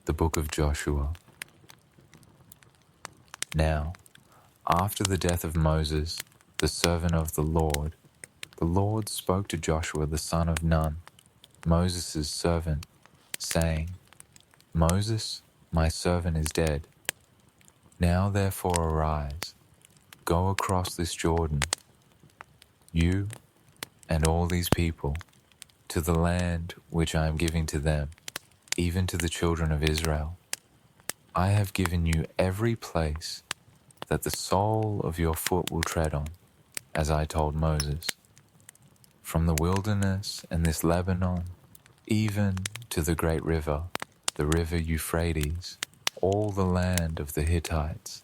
The Book of Joshua. Now, after the death of Moses, the servant of the Lord spoke to Joshua the son of Nun, Moses' servant, saying, Moses, my servant, is dead. Now therefore arise, go across this Jordan, you and all these people, to the land which I am giving to them, even to the children of Israel. I have given you every place that the sole of your foot will tread on, as I told Moses, from the wilderness and this Lebanon, even to the great river, the river Euphrates, all the land of the Hittites,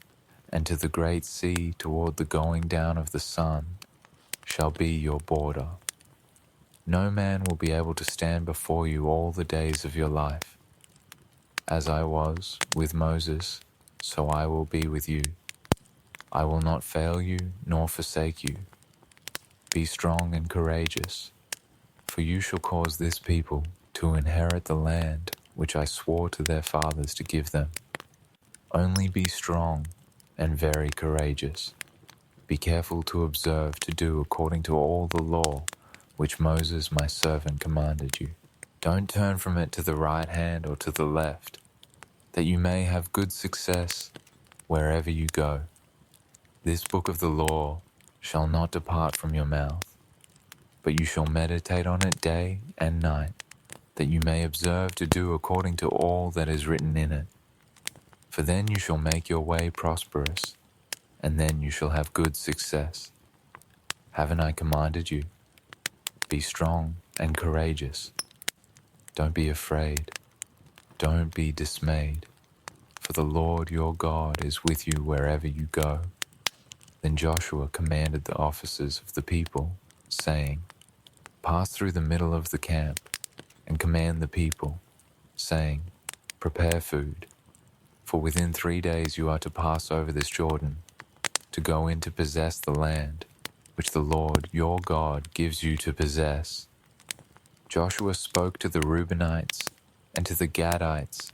and to the great sea toward the going down of the sun, shall be your border. No man will be able to stand before you all the days of your life. As I was with Moses, so I will be with you. I will not fail you nor forsake you. Be strong and courageous, for you shall cause this people to inherit the land which I swore to their fathers to give them. Only be strong and very courageous. Be careful to observe to do according to all the law which Moses my servant commanded you. Don't turn from it to the right hand or to the left, that you may have good success wherever you go. This book of the law shall not depart from your mouth, but you shall meditate on it day and night, that you may observe to do according to all that is written in it. For then you shall make your way prosperous, and then you shall have good success. Haven't I commanded you? Be strong and courageous. Don't be afraid. Don't be dismayed, for the Lord your God is with you wherever you go. Then Joshua commanded the officers of the people, saying, Pass through the middle of the camp, and command the people, saying, Prepare food, for within 3 days you are to pass over this Jordan, to go in to possess the land, which the Lord your God gives you to possess. Joshua spoke to the Reubenites, and to the Gadites,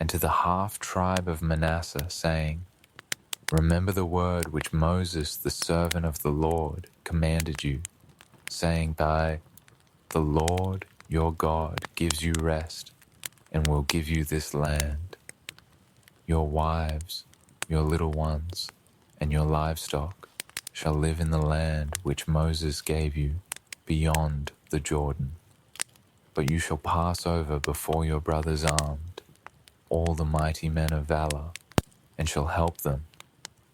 and to the half-tribe of Manasseh, saying, Remember the word which Moses, the servant of the Lord, commanded you, saying, By the Lord your God gives you rest, and will give you this land. Your wives, your little ones, and your livestock shall live in the land which Moses gave you beyond the Jordan. But you shall pass over before your brothers armed, all the mighty men of valor, and shall help them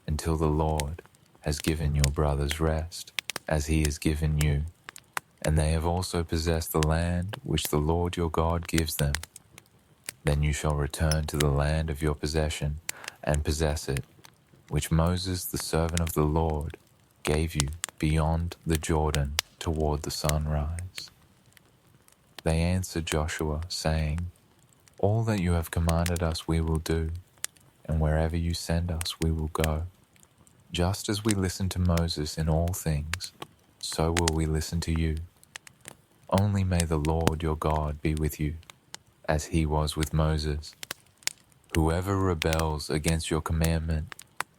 until the Lord has given your brothers rest, as he has given you. And they have also possessed the land which the Lord your God gives them. Then you shall return to the land of your possession and possess it, which Moses, the servant of the Lord, gave you beyond the Jordan toward the sunrise. They answered Joshua, saying, All that you have commanded us we will do, and wherever you send us we will go. Just as we listened to Moses in all things, so will we listen to you. Only may the Lord your God be with you, as he was with Moses. Whoever rebels against your commandment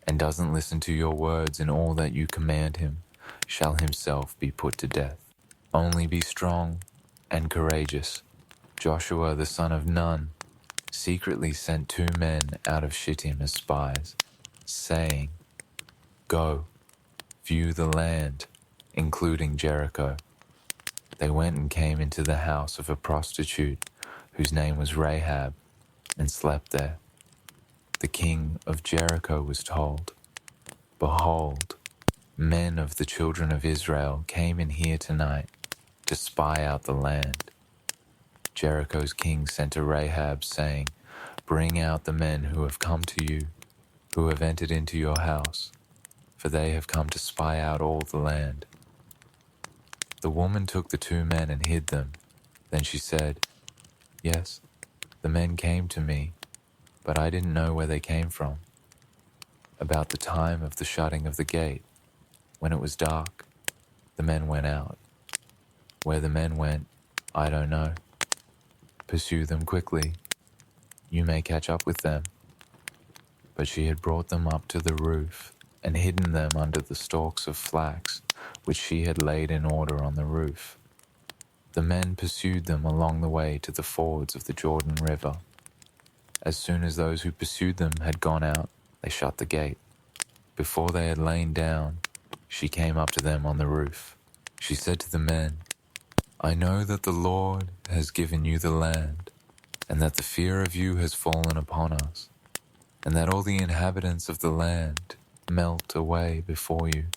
and doesn't listen to your words in all that you command him shall himself be put to death. Only be strong and courageous. Joshua the son of Nun secretly sent 2 men out of Shittim as spies, saying, Go, view the land, including Jericho. They went and came into the house of a prostitute whose name was Rahab, and slept there. The king of Jericho was told, Behold, men of the children of Israel came in here tonight to spy out the land. Jericho's king sent to Rahab, saying, Bring out the men who have come to you, who have entered into your house, for they have come to spy out all the land. The woman took the 2 men and hid them. Then she said, Yes, the men came to me, but I didn't know where they came from. About the time of the shutting of the gate, when it was dark, the men went out. Where the men went, I don't know. Pursue them quickly. you may catch up with them." But she had brought them up to the roof and hidden them under the stalks of flax, which she had laid in order on the roof. The men pursued them along the way to the fords of the Jordan River. As soon as those who pursued them had gone out, they shut the gate. Before they had lain down, she came up to them on the roof. She said to the men, "I know that the Lord has given you the land, and that the fear of you has fallen upon us, and that all the inhabitants of the land melt away before you.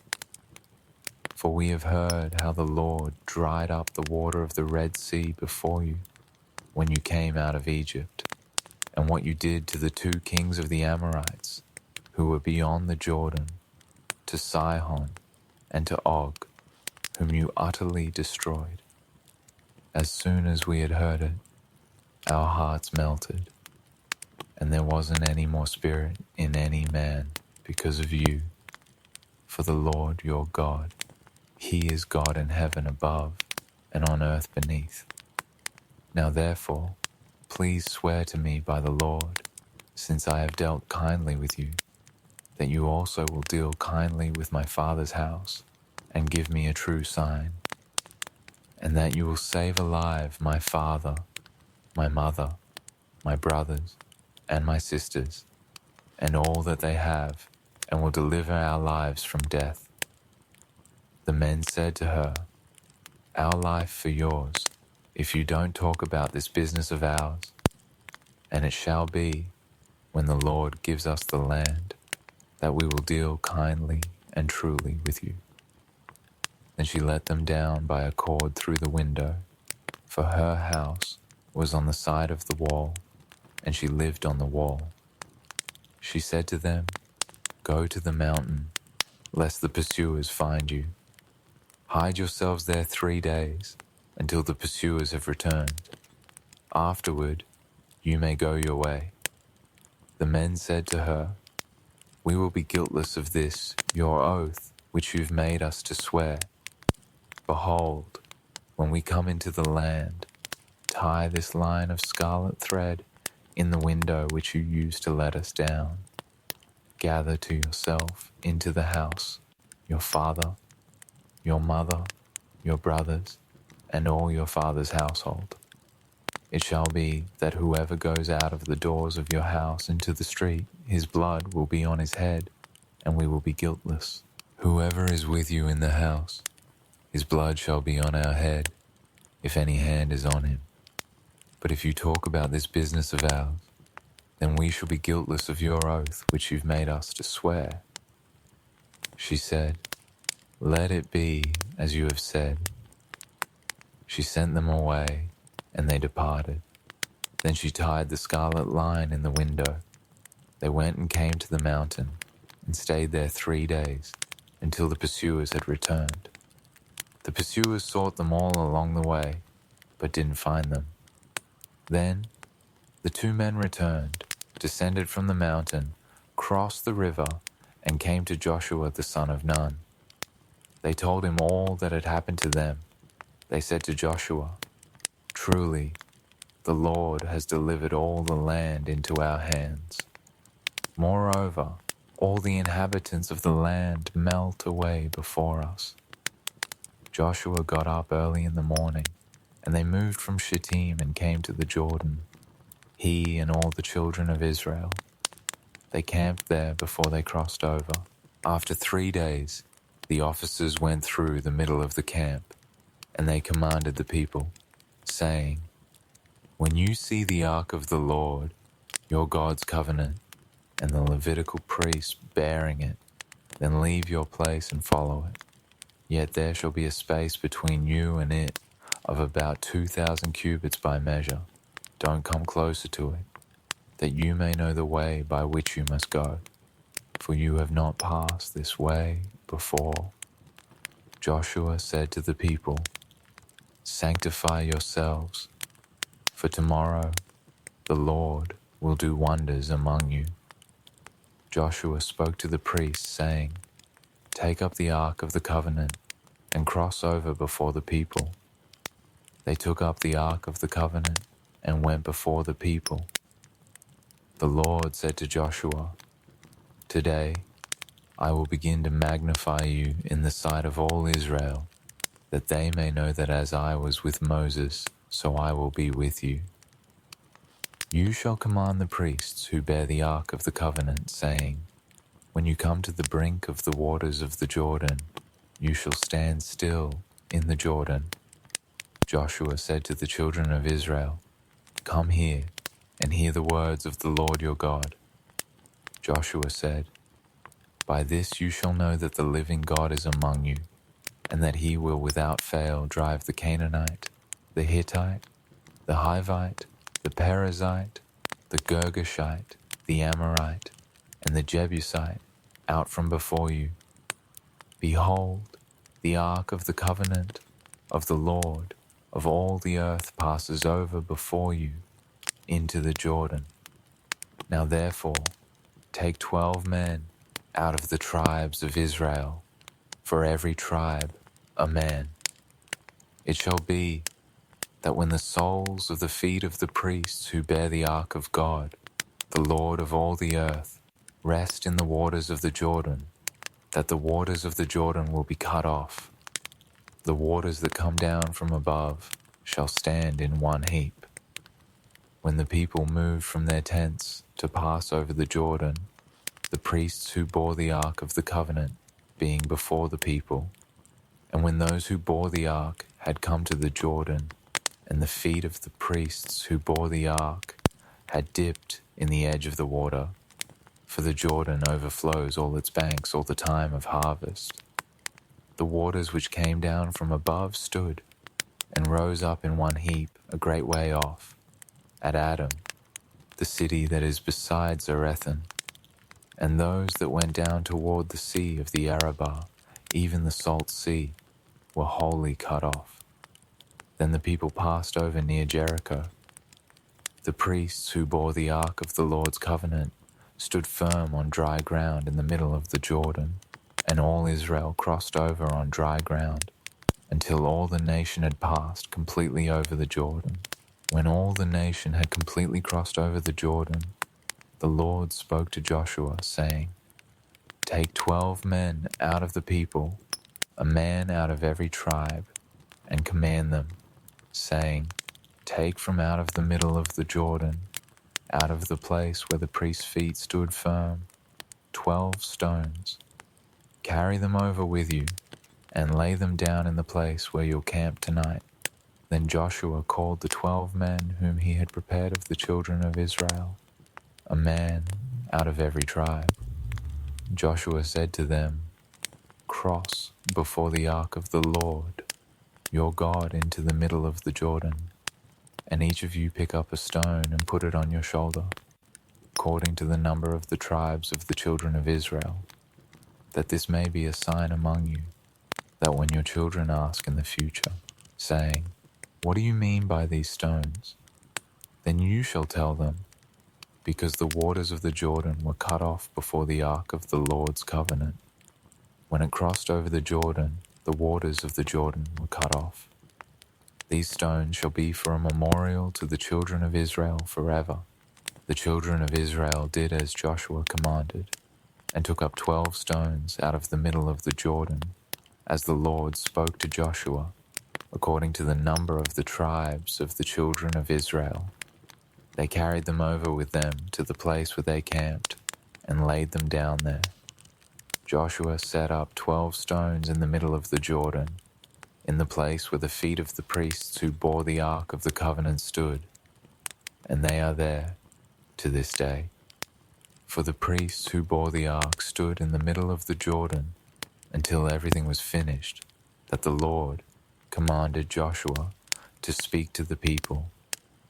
For we have heard how the Lord dried up the water of the Red Sea before you when you came out of Egypt, and what you did to the 2 kings of the Amorites who were beyond the Jordan, to Sihon and to Og, whom you utterly destroyed. As soon as we had heard it, our hearts melted, and there wasn't any more spirit in any man because of you. For the Lord your God, He is God in heaven above and on earth beneath. Now therefore, please swear to me by the Lord, since I have dealt kindly with you, that you also will deal kindly with my father's house and give me a true sign, and that you will save alive my father, my mother, my brothers, and my sisters, and all that they have, and will deliver our lives from death." The men said to her, "Our life for yours, if you don't talk about this business of ours. And it shall be, when the Lord gives us the land, that we will deal kindly and truly with you." Then she let them down by a cord through the window, for her house was on the side of the wall, and she lived on the wall. She said to them, "Go to the mountain, lest the pursuers find you. Hide yourselves there 3 days, until the pursuers have returned. Afterward, you may go your way." The men said to her, "We will be guiltless of this, your oath, which you've made us to swear. Behold, when we come into the land, tie this line of scarlet thread in the window which you used to let us down. Gather to yourself into the house your father, your mother, your brothers, and all your father's household. It shall be that whoever goes out of the doors of your house into the street, his blood will be on his head, and we will be guiltless. Whoever is with you in the house, his blood shall be on our head, if any hand is on him. But if you talk about this business of ours, then we shall be guiltless of your oath which you've made us to swear." She said, "Let it be as you have said." She sent them away, and they departed. Then she tied the scarlet line in the window. They went and came to the mountain, and stayed there 3 days, until the pursuers had returned. The pursuers sought them all along the way, but didn't find them. Then the 2 men returned, descended from the mountain, crossed the river, and came to Joshua the son of Nun. They told him all that had happened to them. They said to Joshua, "Truly, the Lord has delivered all the land into our hands. Moreover, all the inhabitants of the land melt away before us." Joshua got up early in the morning, and they moved from Shittim and came to the Jordan, he and all the children of Israel. They camped there before they crossed over. After 3 days, the officers went through the middle of the camp, and they commanded the people, saying, "When you see the ark of the Lord, your God's covenant, and the Levitical priests bearing it, then leave your place and follow it. Yet there shall be a space between you and it of about 2,000 cubits by measure. Don't come closer to it, that you may know the way by which you must go, for you have not passed this way before." Joshua said to the people, "Sanctify yourselves, for tomorrow the Lord will do wonders among you." Joshua spoke to the priests, saying, "Take up the ark of the covenant and cross over before the people." They took up the ark of the covenant and went before the people. The Lord said to Joshua, "Today I will begin to magnify you in the sight of all Israel, that they may know that as I was with Moses, so I will be with you. You shall command the priests who bear the ark of the covenant, saying, when you come to the brink of the waters of the Jordan, you shall stand still in the Jordan." Joshua said to the children of Israel, "Come here and hear the words of the Lord your God." Joshua said, "By this you shall know that the living God is among you, and that he will without fail drive the Canaanite, the Hittite, the Hivite, the Perizzite, the Girgashite, the Amorite, and the Jebusite out from before you. Behold, the ark of the covenant of the Lord of all the earth passes over before you into the Jordan. Now therefore, take 12 men out of the tribes of Israel, for every tribe a man. It shall be that when the soles of the feet of the priests who bear the ark of God, the Lord of all the earth, rest in the waters of the Jordan, that the waters of the Jordan will be cut off. The waters that come down from above shall stand in one heap. When the people moved from their tents to pass over the Jordan, the priests who bore the ark of the covenant being before the people, and when those who bore the ark had come to the Jordan, and the feet of the priests who bore the ark had dipped in the edge of the water, for the Jordan overflows all its banks all the time of harvest, the waters which came down from above stood and rose up in one heap a great way off, at Adam, the city that is beside Zarethan. And those that went down toward the sea of the Arabah, even the salt sea, were wholly cut off. Then the people passed over near Jericho. The priests who bore the ark of the Lord's covenant stood firm on dry ground in the middle of the Jordan, and all Israel crossed over on dry ground, until all the nation had passed completely over the Jordan. When all the nation had completely crossed over the Jordan, the Lord spoke to Joshua, saying, "Take 12 men out of the people, a man out of every tribe, and command them, saying, Take from out of the middle of the Jordan, out of the place where the priest's feet stood firm, 12 stones. Carry them over with you, and lay them down in the place where you'll camp tonight." Then Joshua called the 12 men whom he had prepared of the children of Israel, a man out of every tribe. Joshua said to them, "Cross before the ark of the Lord, your God, into the middle of the Jordan, and each of you pick up a stone and put it on your shoulder, according to the number of the tribes of the children of Israel, that this may be a sign among you, that when your children ask in the future, saying, 'What do you mean by these stones?' then you shall tell them, because the waters of the Jordan were cut off before the ark of the Lord's covenant. When it crossed over the Jordan, the waters of the Jordan were cut off. These stones shall be for a memorial to the children of Israel forever." The children of Israel did as Joshua commanded, and took up 12 stones out of the middle of the Jordan, as the Lord spoke to Joshua, according to the number of the tribes of the children of Israel. They carried them over with them to the place where they camped, and laid them down there. Joshua set up 12 stones in the middle of the Jordan, in the place where the feet of the priests who bore the ark of the covenant stood, and they are there to this day. For the priests who bore the ark stood in the middle of the Jordan until everything was finished, that the Lord commanded Joshua to speak to the people,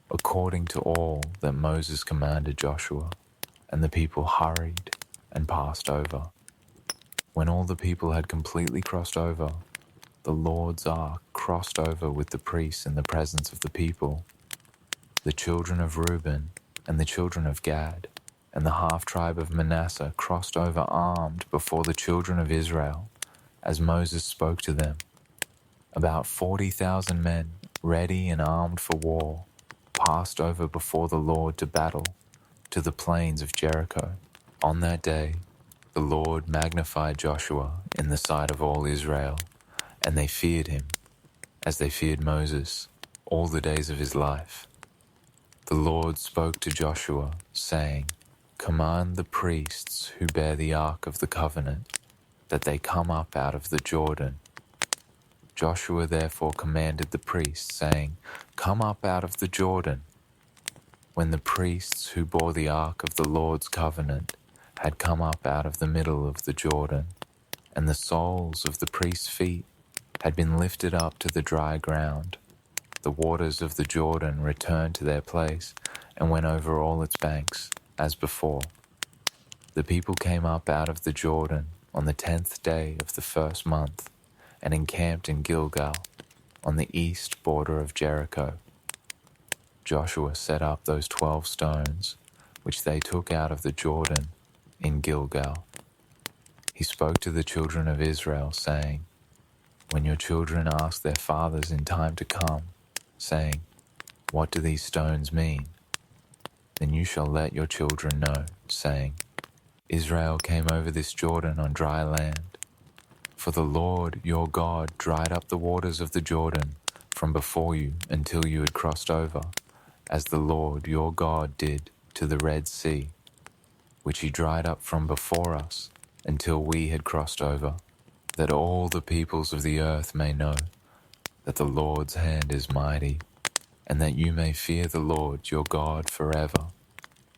according to all that Moses commanded Joshua. And the people hurried and passed over. When all the people had completely crossed over, the Lord's ark crossed over with the priests in the presence of the people. The children of Reuben and the children of Gad and the half-tribe of Manasseh crossed over armed before the children of Israel, as Moses spoke to them. About 40,000 men, ready and armed for war, passed over before the Lord to battle, to the plains of Jericho. On that day, the Lord magnified Joshua in the sight of all Israel, and they feared him, as they feared Moses, all the days of his life. The Lord spoke to Joshua, saying, "Command the priests who bear the ark of the covenant, that they come up out of the Jordan." Joshua therefore commanded the priests, saying, "Come up out of the Jordan." When the priests who bore the ark of the Lord's covenant had come up out of the middle of the Jordan, and the soles of the priests' feet had been lifted up to the dry ground, the waters of the Jordan returned to their place and went over all its banks, as before. The people came up out of the Jordan on the 10th day of the first month, and encamped in Gilgal, on the east border of Jericho. Joshua set up those 12 stones, which they took out of the Jordan, in Gilgal. He spoke to the children of Israel, saying, "When your children ask their fathers in time to come, saying, 'What do these stones mean?' then you shall let your children know, saying, 'Israel came over this Jordan on dry land.' For the Lord your God dried up the waters of the Jordan from before you until you had crossed over, as the Lord your God did to the Red Sea, which he dried up from before us until we had crossed over, that all the peoples of the earth may know that the Lord's hand is mighty, and that you may fear the Lord your God forever."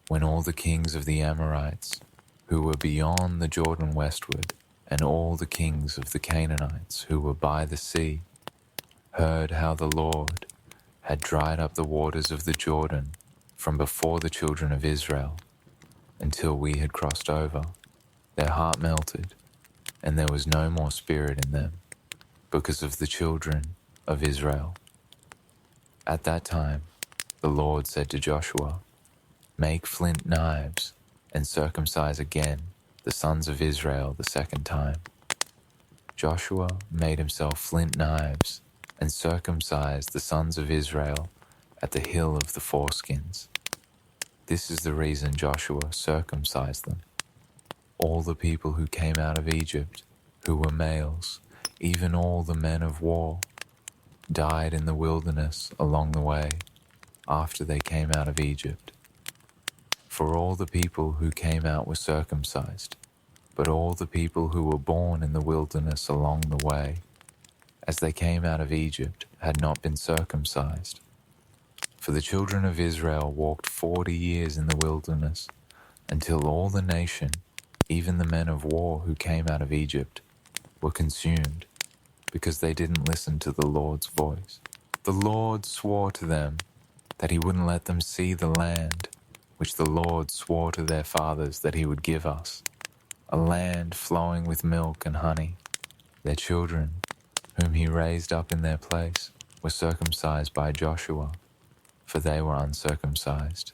When all the kings of the Amorites, who were beyond the Jordan westward, and all the kings of the Canaanites, who were by the sea, heard how the Lord had dried up the waters of the Jordan from before the children of Israel until we had crossed over, their heart melted, and there was no more spirit in them because of the children of Israel. At that time, the Lord said to Joshua, "Make flint knives and circumcise again the sons of Israel the second time." Joshua made himself flint knives and circumcised the sons of Israel at the hill of the foreskins. This is the reason Joshua circumcised them. All the people who came out of Egypt, who were males, even all the men of war, died in the wilderness along the way after they came out of Egypt. For all the people who came out were circumcised, but all the people who were born in the wilderness along the way, as they came out of Egypt, had not been circumcised. For the children of Israel walked 40 years in the wilderness, until all the nation, even the men of war who came out of Egypt, were consumed, because they didn't listen to the Lord's voice. The Lord swore to them that he wouldn't let them see the land which the Lord swore to their fathers that he would give us, a land flowing with milk and honey. Their children, whom he raised up in their place, were circumcised by Joshua, for they were uncircumcised,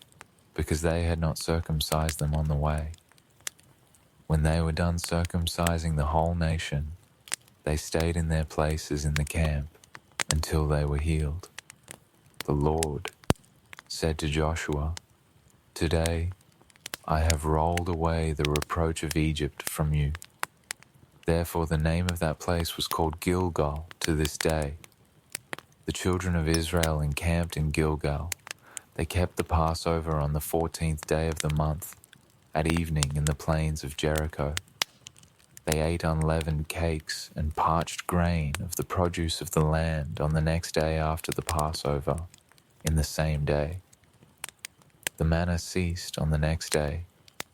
because they had not circumcised them on the way. When they were done circumcising the whole nation, they stayed in their places in the camp until they were healed. The Lord said to Joshua, "Today I have rolled away the reproach of Egypt from you." Therefore the name of that place was called Gilgal to this day. The children of Israel encamped in Gilgal. They kept the Passover on the 14th day of the month, at evening in the plains of Jericho. They ate unleavened cakes and parched grain of the produce of the land on the next day after the Passover, in the same day. The manna ceased on the next day,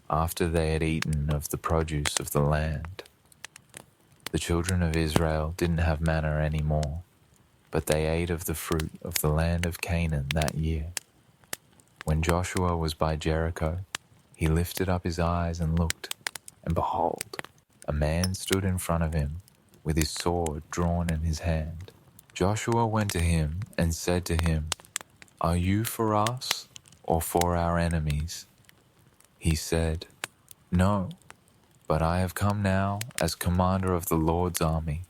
after they had eaten of the produce of the land. The children of Israel didn't have manna any more, but they ate of the fruit of the land of Canaan that year. When Joshua was by Jericho, he lifted up his eyes and looked, and behold, a man stood in front of him, with his sword drawn in his hand. Joshua went to him and said to him, "Are you for us or for our enemies?" He said, "No, but I have come now as commander of the Lord's army."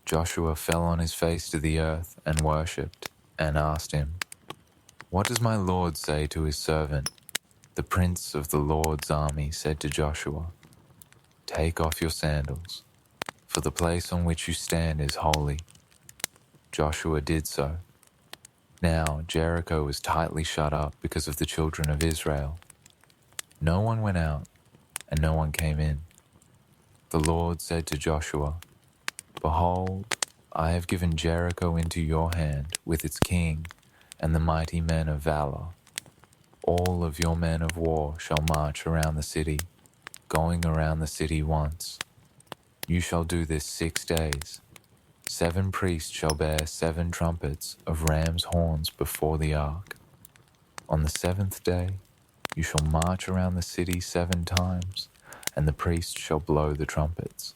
Joshua fell on his face to the earth and worshipped, and asked him, "What does my Lord say to his servant?" The prince of the Lord's army said to Joshua, "Take off your sandals, for the place on which you stand is holy." Joshua did so. Now Jericho was tightly shut up because of the children of Israel. No one went out, and no one came in. The Lord said to Joshua, "Behold, I have given Jericho into your hand with its king and the mighty men of valor. All of your men of war shall march around the city, going around the city once. You shall do this 6 days. 7 priests shall bear 7 trumpets of ram's horns before the ark. On the 7th day you shall march around the city 7 times, and the priests shall blow the trumpets.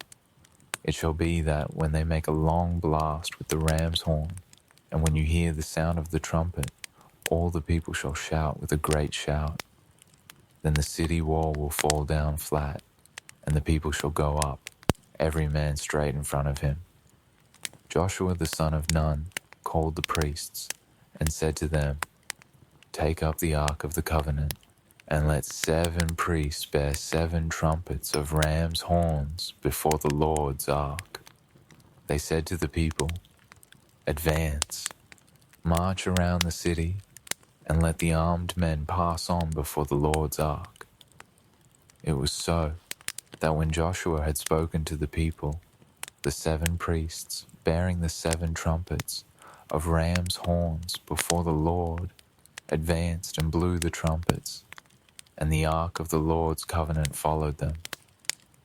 It shall be that when they make a long blast with the ram's horn, and when you hear the sound of the trumpet, all the people shall shout with a great shout. Then the city wall will fall down flat, and the people shall go up, every man straight in front of him." Joshua the son of Nun called the priests and said to them, "Take up the ark of the covenant, and let 7 priests bear 7 trumpets of ram's horns before the Lord's ark." They said to the people, "Advance, march around the city, and let the armed men pass on before the Lord's ark." It was so that when Joshua had spoken to the people, the 7 priests, bearing the 7 trumpets of ram's horns before the Lord, advanced and blew the trumpets, and the ark of the Lord's covenant followed them.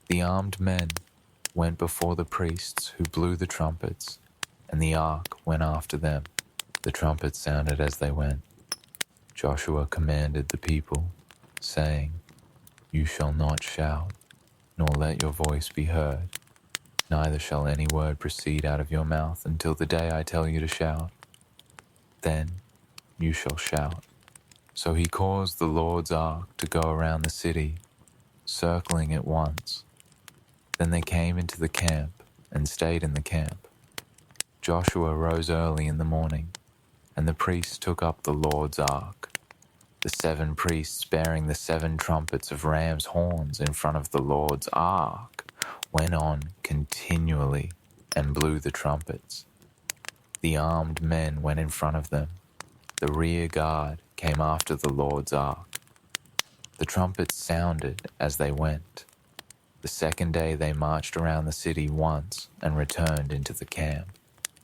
The armed men went before the priests who blew the trumpets, and the ark went after them. The trumpets sounded as they went. Joshua commanded the people, saying, "You shall not shout, nor let your voice be heard, neither shall any word proceed out of your mouth until the day I tell you to shout. Then you shall shout." So he caused the Lord's ark to go around the city, circling it once. Then they came into the camp and stayed in the camp. Joshua rose early in the morning, and the priests took up the Lord's ark. The 7 priests bearing the 7 trumpets of ram's horns in front of the Lord's ark went on continually and blew the trumpets. The armed men went in front of them. The rear guard came after the Lord's ark. The trumpets sounded as they went. The 2nd day they marched around the city once and returned into the camp.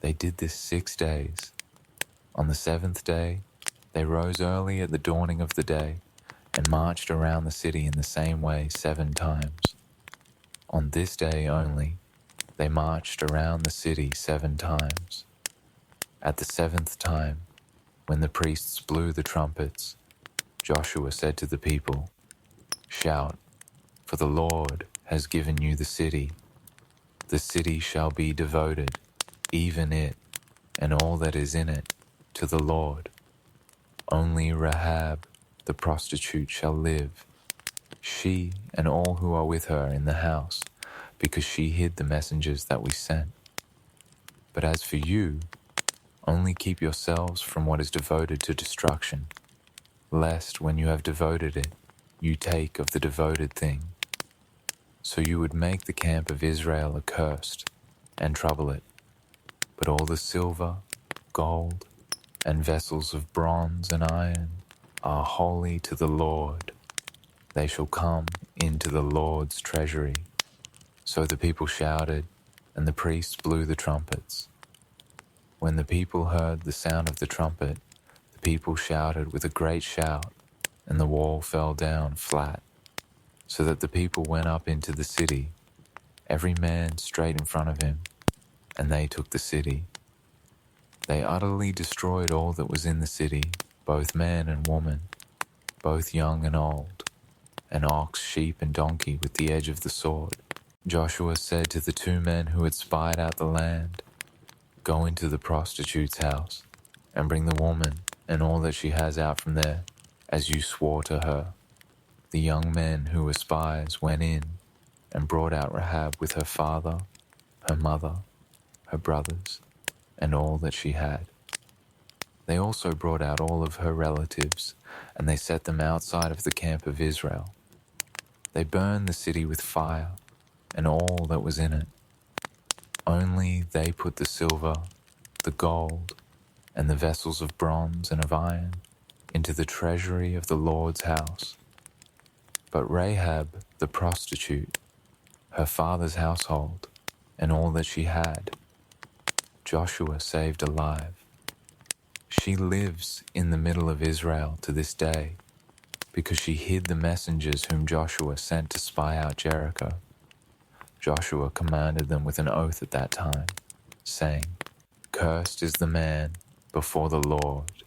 They did this 6 days. On the 7th day, they rose early at the dawning of the day and marched around the city in the same way 7 times. On this day only, they marched around the city 7 times. At the 7th time, when the priests blew the trumpets, Joshua said to the people, "Shout, for the Lord has given you the city. The city shall be devoted, even it and all that is in it, to the Lord. Only Rahab, the prostitute, shall live, she and all who are with her in the house, because she hid the messengers that we sent. But as for you, only keep yourselves from what is devoted to destruction, lest when you have devoted it, you take of the devoted thing. So you would make the camp of Israel accursed and trouble it. But all the silver, gold, and vessels of bronze and iron are holy to the Lord. They shall come into the Lord's treasury." So the people shouted, and the priests blew the trumpets. When the people heard the sound of the trumpet, the people shouted with a great shout, and the wall fell down flat, so that the people went up into the city, every man straight in front of him, and they took the city. They utterly destroyed all that was in the city, both man and woman, both young and old, and ox, sheep, and donkey with the edge of the sword. Joshua said to the 2 men who had spied out the land, "Go into the prostitute's house, and bring the woman and all that she has out from there, as you swore to her." The young men who were spies went in and brought out Rahab with her father, her mother, her brothers, and all that she had. They also brought out all of her relatives, and they set them outside of the camp of Israel. They burned the city with fire, and all that was in it. Only they put the silver, the gold, and the vessels of bronze and of iron into the treasury of the Lord's house. But Rahab the prostitute, her father's household, and all that she had, Joshua saved alive. She lives in the middle of Israel to this day, because she hid the messengers whom Joshua sent to spy out Jericho. Joshua commanded them with an oath at that time, saying, "Cursed is the man before the Lord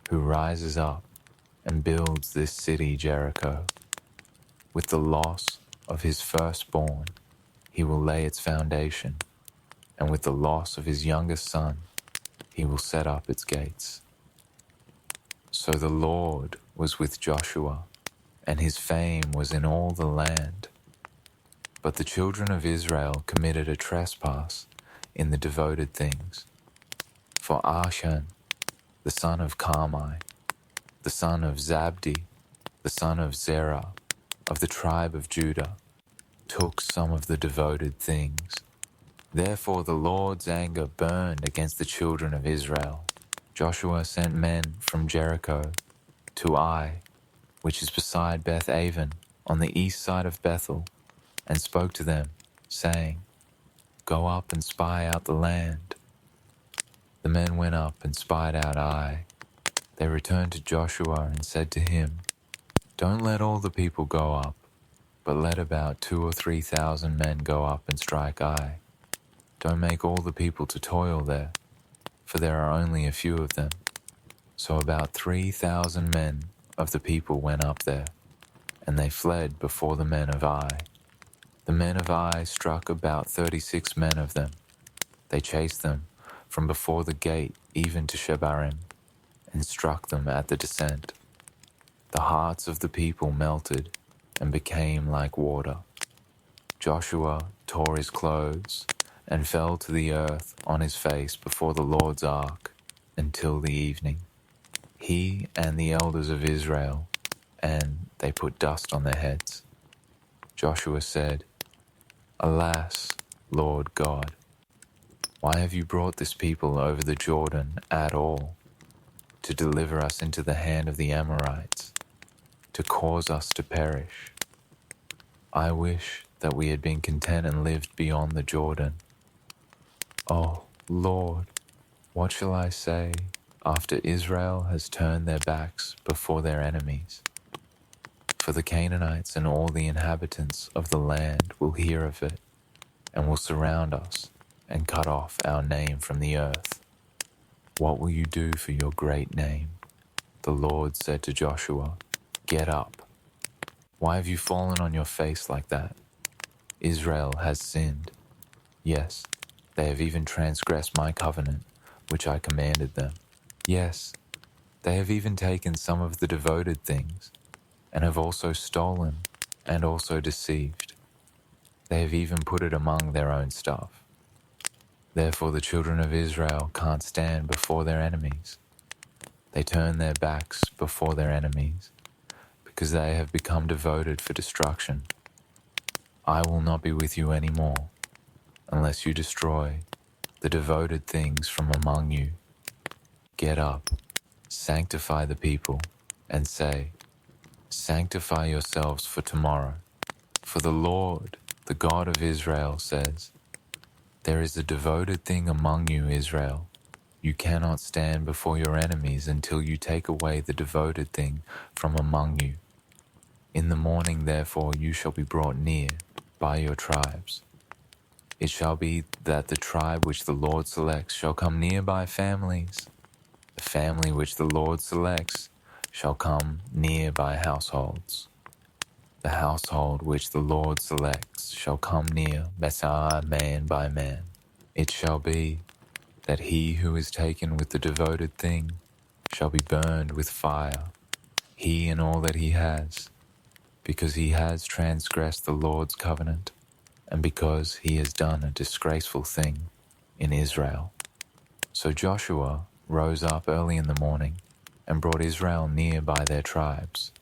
who rises up and builds this city Jericho. With the loss of his firstborn he will lay its foundation, and with the loss of his youngest son he will set up its gates." So the Lord was with Joshua, and his fame was in all the land. But the children of Israel committed a trespass in the devoted things. For Achan, the son of Carmi, the son of Zabdi, the son of Zerah, of the tribe of Judah, took some of the devoted things. Therefore the Lord's anger burned against the children of Israel. Joshua sent men from Jericho to Ai, which is beside Beth Aven, on the east side of Bethel, and spoke to them, saying, "Go up and spy out the land." The men went up and spied out Ai. They returned to Joshua and said to him, "Don't let all the people go up, but let about 2,000 or 3,000 men go up and strike Ai. Don't make all the people to toil there, for there are only a few of them." So about 3,000 men of the people went up there, and they fled before the men of Ai. The men of Ai struck about 36 men of them. They chased them from before the gate even to Shebarim, and struck them at the descent. The hearts of the people melted and became like water. Joshua tore his clothes and fell to the earth on his face before the Lord's ark until the evening, he and the elders of Israel, and they put dust on their heads. Joshua said, "Alas, Lord God, why have you brought this people over the Jordan at all, to deliver us into the hand of the Amorites, to cause us to perish? I wish that we had been content and lived beyond the Jordan. Oh, Lord, what shall I say after Israel has turned their backs before their enemies? For the Canaanites and all the inhabitants of the land will hear of it, and will surround us and cut off our name from the earth. What will you do for your great name?" The Lord said to Joshua, "Get up. Why have you fallen on your face like that? Israel has sinned. Yes, they have even transgressed my covenant, which I commanded them. Yes, they have even taken some of the devoted things, and have also stolen and also deceived. They have even put it among their own stuff. Therefore the children of Israel can't stand before their enemies. They turn their backs before their enemies, because they have become devoted for destruction. I will not be with you any more, unless you destroy the devoted things from among you. Get up, sanctify the people, and say, 'Sanctify yourselves for tomorrow.' For the Lord, the God of Israel, says, 'There is a devoted thing among you, Israel. You cannot stand before your enemies until you take away the devoted thing from among you. In the morning, therefore, you shall be brought near by your tribes. It shall be that the tribe which the Lord selects shall come near by families. The family which the Lord selects shall come near by households. The household which the Lord selects shall come near, man by man. It shall be that he who is taken with the devoted thing shall be burned with fire, he and all that he has, because he has transgressed the Lord's covenant, and because he has done a disgraceful thing in Israel." So Joshua rose up early in the morning and brought Israel near by their tribes.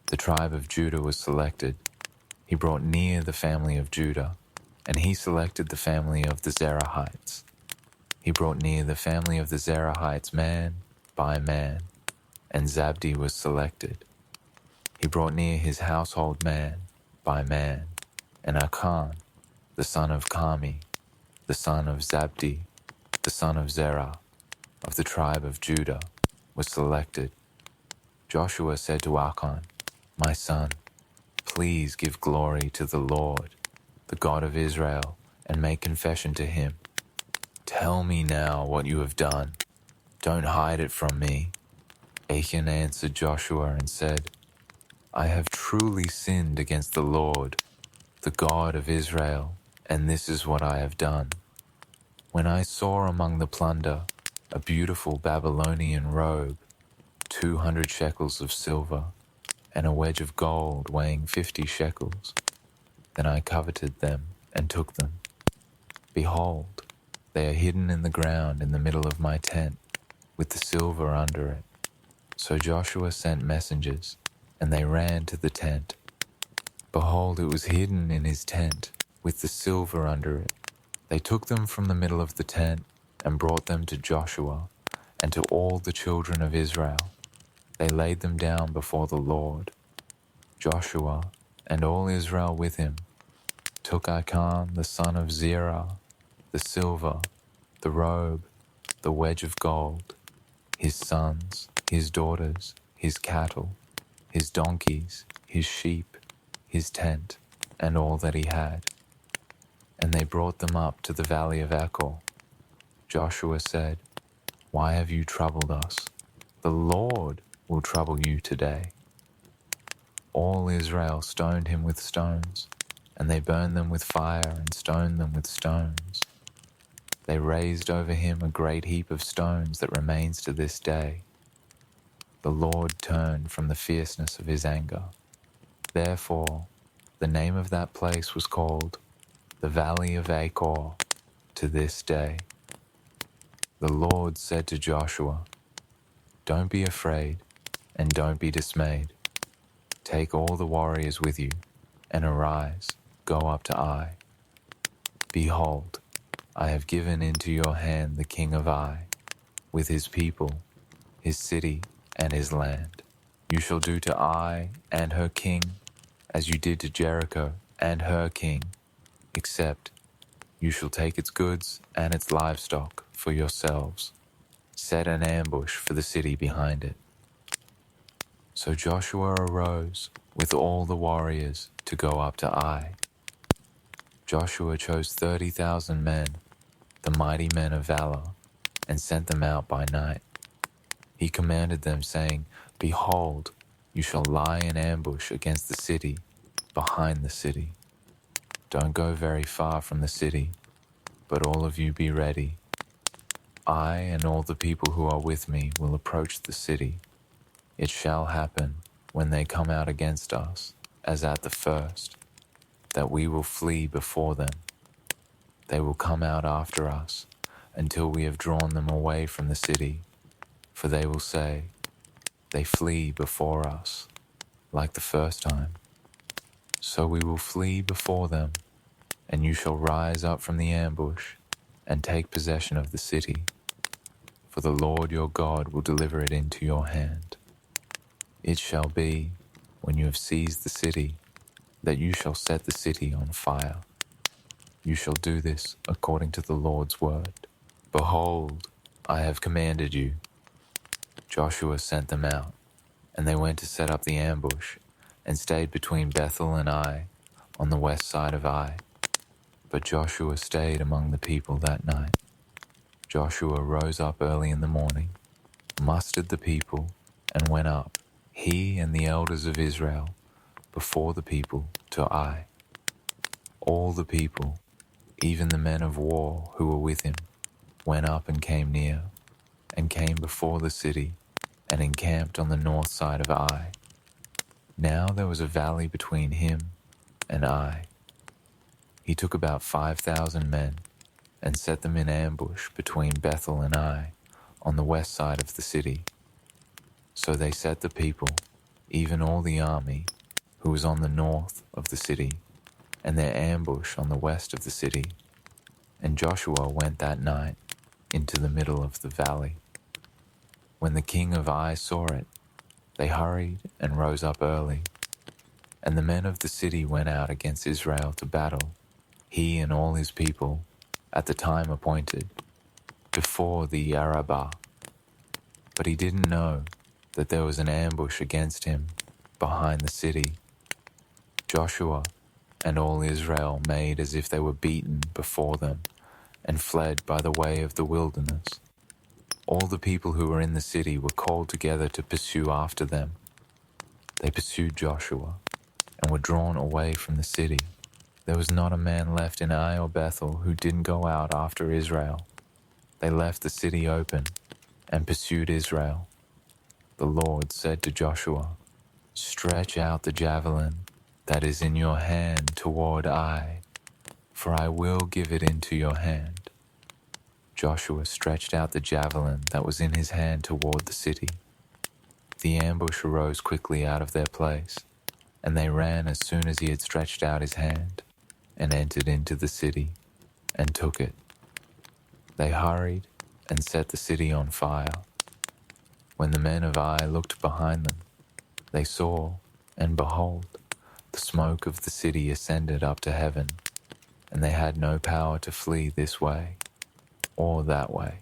The tribe of Judah was selected. He brought near the family of Judah, and he selected the family of the Zerahites. He brought near the family of the Zerahites man by man, and Zabdi was selected. He brought near his household man by man, and Achan, the son of Carmi, the son of Zabdi, the son of Zerah, of the tribe of Judah, was selected. Joshua said to Achan, "My son, please give glory to the Lord, the God of Israel, and make confession to him. Tell me now what you have done. Don't hide it from me." Achan answered Joshua and said, "I have truly sinned against the Lord, the God of Israel, and this is what I have done. When I saw among the plunder a beautiful Babylonian robe, 200 shekels of silver, and a wedge of gold weighing 50 shekels, then I coveted them and took them. Behold, they are hidden in the ground in the middle of my tent, with the silver under it." So Joshua sent messengers, and they ran to the tent. Behold, it was hidden in his tent, with the silver under it. They took them from the middle of the tent and brought them to Joshua and to all the children of Israel. They laid them down before the Lord. Joshua and all Israel with him took Achan the son of Zerah, the silver, the robe, the wedge of gold, his sons, his daughters, his cattle, his donkeys, his sheep, his tent, and all that he had. And they brought them up to the valley of Achor. Joshua said, "Why have you troubled us? The Lord will trouble you today." All Israel stoned him with stones, and they burned them with fire and stoned them with stones. They raised over him a great heap of stones that remains to this day. The Lord turned from the fierceness of his anger. Therefore, the name of that place was called the Valley of Achor to this day. The Lord said to Joshua, "Don't be afraid and don't be dismayed. Take all the warriors with you and arise, go up to Ai. Behold, I have given into your hand the king of Ai, with his people, his city, and his land. You shall do to Ai and her king as you did to Jericho and her king, except you shall take its goods and its livestock for yourselves. Set an ambush for the city behind it." So Joshua arose with all the warriors to go up to Ai. Joshua chose 30,000 men, the mighty men of valor, and sent them out by night. He commanded them, saying, "Behold, you shall lie in ambush against the city, behind the city. Don't go very far from the city, but all of you be ready. I and all the people who are with me will approach the city. It shall happen, when they come out against us, as at the first, that we will flee before them. They will come out after us, until we have drawn them away from the city, for they will say, 'They flee before us, like the first time.' So we will flee before them, and you shall rise up from the ambush and take possession of the city, for the Lord your God will deliver it into your hand. It shall be, when you have seized the city, that you shall set the city on fire. You shall do this according to the Lord's word. Behold, I have commanded you." Joshua sent them out, and they went to set up the ambush, and stayed between Bethel and Ai, on the west side of Ai. But Joshua stayed among the people that night. Joshua rose up early in the morning, mustered the people, and went up, he and the elders of Israel, before the people to Ai. All the people, even the men of war who were with him, went up and came near, and came before the city, and encamped on the north side of Ai. Now there was a valley between him and Ai. He took about 5,000 men, and set them in ambush between Bethel and Ai, on the west side of the city. So they set the people, even all the army, who was on the north of the city, and their ambush on the west of the city. And Joshua went that night into the middle of the valley. When the king of Ai saw it, they hurried and rose up early. And the men of the city went out against Israel to battle, he and all his people, at the time appointed, before the Arabah. But he didn't know that there was an ambush against him behind the city. Joshua and all Israel made as if they were beaten before them and fled by the way of the wilderness. All the people who were in the city were called together to pursue after them. They pursued Joshua and were drawn away from the city. There was not a man left in Ai or Bethel who didn't go out after Israel. They left the city open and pursued Israel. The Lord said to Joshua, "Stretch out the javelin that is in your hand toward Ai, for I will give it into your hand." Joshua stretched out the javelin that was in his hand toward the city. The ambush arose quickly out of their place, and they ran as soon as he had stretched out his hand, and entered into the city, and took it. They hurried and set the city on fire. When the men of Ai looked behind them, they saw, and behold, the smoke of the city ascended up to heaven, and they had no power to flee this way or that way.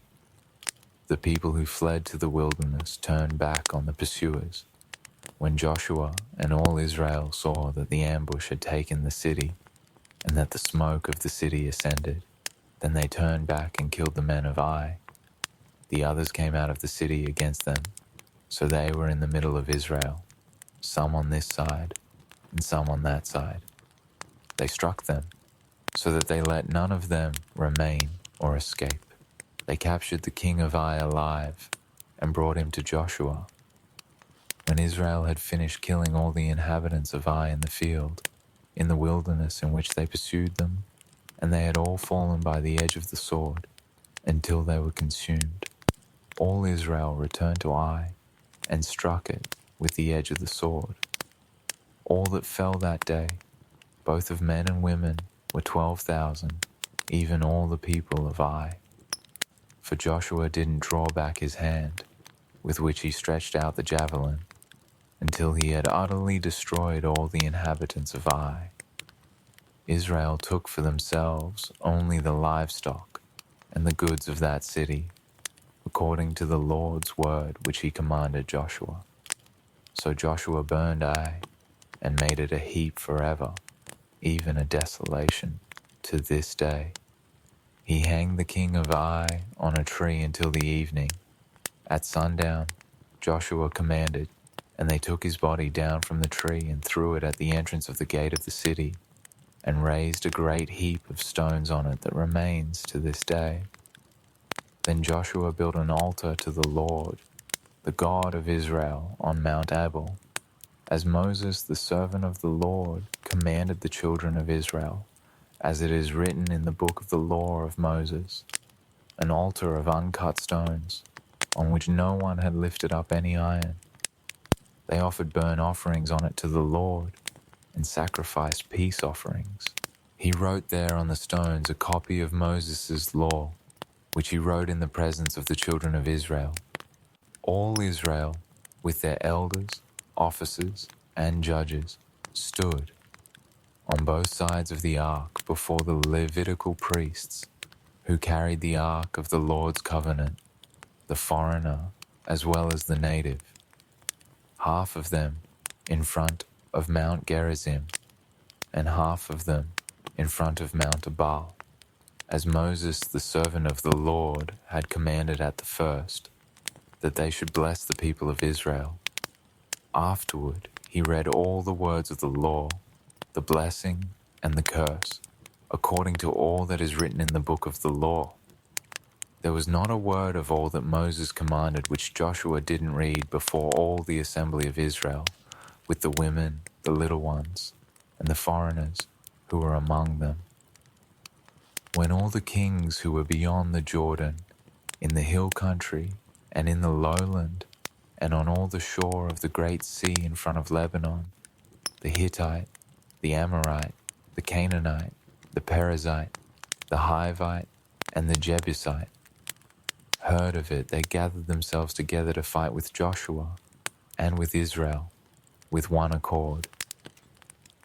The people who fled to the wilderness turned back on the pursuers. When Joshua and all Israel saw that the ambush had taken the city, and that the smoke of the city ascended, then they turned back and killed the men of Ai. The others came out of the city against them, so they were in the middle of Israel, some on this side and some on that side. They struck them, so that they let none of them remain or escape. They captured the king of Ai alive and brought him to Joshua. When Israel had finished killing all the inhabitants of Ai in the field, in the wilderness in which they pursued them, and they had all fallen by the edge of the sword until they were consumed, all Israel returned to Ai and struck it with the edge of the sword. All that fell that day, both of men and women, were 12,000, even all the people of Ai. For Joshua didn't draw back his hand, with which he stretched out the javelin, until he had utterly destroyed all the inhabitants of Ai. Israel took for themselves only the livestock and the goods of that city, according to the Lord's word which he commanded Joshua. So Joshua burned Ai and made it a heap forever, even a desolation to this day. He hanged the king of Ai on a tree until the evening. At sundown, Joshua commanded, and they took his body down from the tree and threw it at the entrance of the gate of the city, and raised a great heap of stones on it that remains to this day. Then Joshua built an altar to the Lord, the God of Israel, on Mount Abel, as Moses, the servant of the Lord, commanded the children of Israel, as it is written in the book of the law of Moses, an altar of uncut stones, on which no one had lifted up any iron. They offered burnt offerings on it to the Lord, and sacrificed peace offerings. He wrote there on the stones a copy of Moses' law, which he wrote in the presence of the children of Israel. All Israel, with their elders, officers, and judges, stood on both sides of the ark before the Levitical priests, who carried the ark of the Lord's covenant, the foreigner as well as the native, half of them in front of Mount Gerizim, and half of them in front of Mount Ebal, as Moses, the servant of the Lord, had commanded at the first, that they should bless the people of Israel. Afterward, he read all the words of the law, the blessing and the curse, according to all that is written in the book of the law. There was not a word of all that Moses commanded which Joshua didn't read before all the assembly of Israel, with the women, the little ones, and the foreigners who were among them. When all the kings who were beyond the Jordan, in the hill country and in the lowland, and on all the shore of the great sea in front of Lebanon, the Hittite, the Amorite, the Canaanite, the Perizzite, the Hivite, and the Jebusite heard of it. They gathered themselves together to fight with Joshua and with Israel with one accord.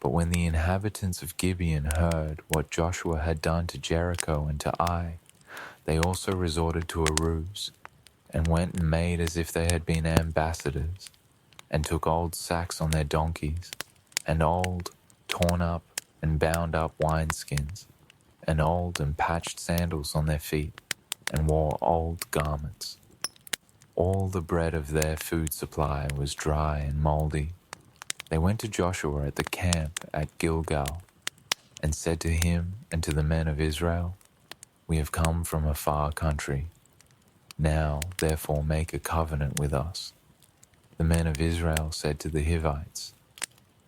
But when the inhabitants of Gibeon heard what Joshua had done to Jericho and to Ai, they also resorted to a ruse, and went and made as if they had been ambassadors, and took old sacks on their donkeys, and old, torn up and bound up wineskins, and old and patched sandals on their feet, and wore old garments. All the bread of their food supply was dry and mouldy. They went to Joshua at the camp at Gilgal, and said to him and to the men of Israel, "We have come from a far country. Now, therefore, make a covenant with us." The men of Israel said to the Hivites,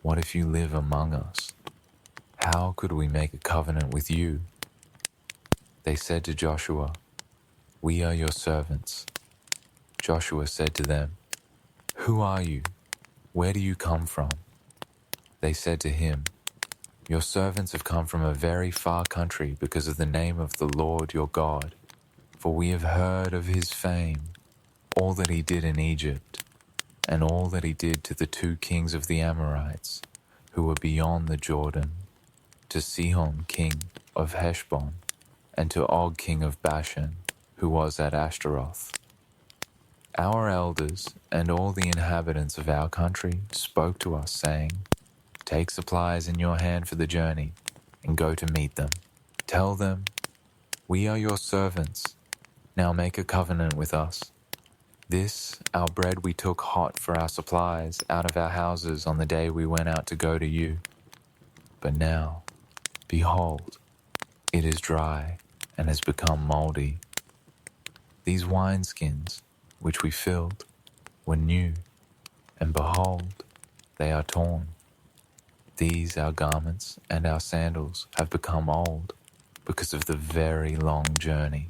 "What if you live among us? How could we make a covenant with you?" They said to Joshua, "We are your servants." Joshua said to them, "Who are you? Where do you come from?" They said to him, "Your servants have come from a very far country because of the name of the Lord your God, for we have heard of his fame, all that he did in Egypt, and all that he did to the 2 kings of the Amorites, who were beyond the Jordan, to Sihon king of Heshbon, and to Og king of Bashan, who was at Ashtaroth. Our elders and all the inhabitants of our country spoke to us, saying, 'Take supplies in your hand for the journey, and go to meet them. Tell them, we are your servants. Now make a covenant with us. This, our bread we took hot for our supplies out of our houses on the day we went out to go to you. But now, behold, it is dry and has become moldy. These wineskins, which we filled, were new, and behold, they are torn. These, our garments and our sandals, have become old because of the very long journey."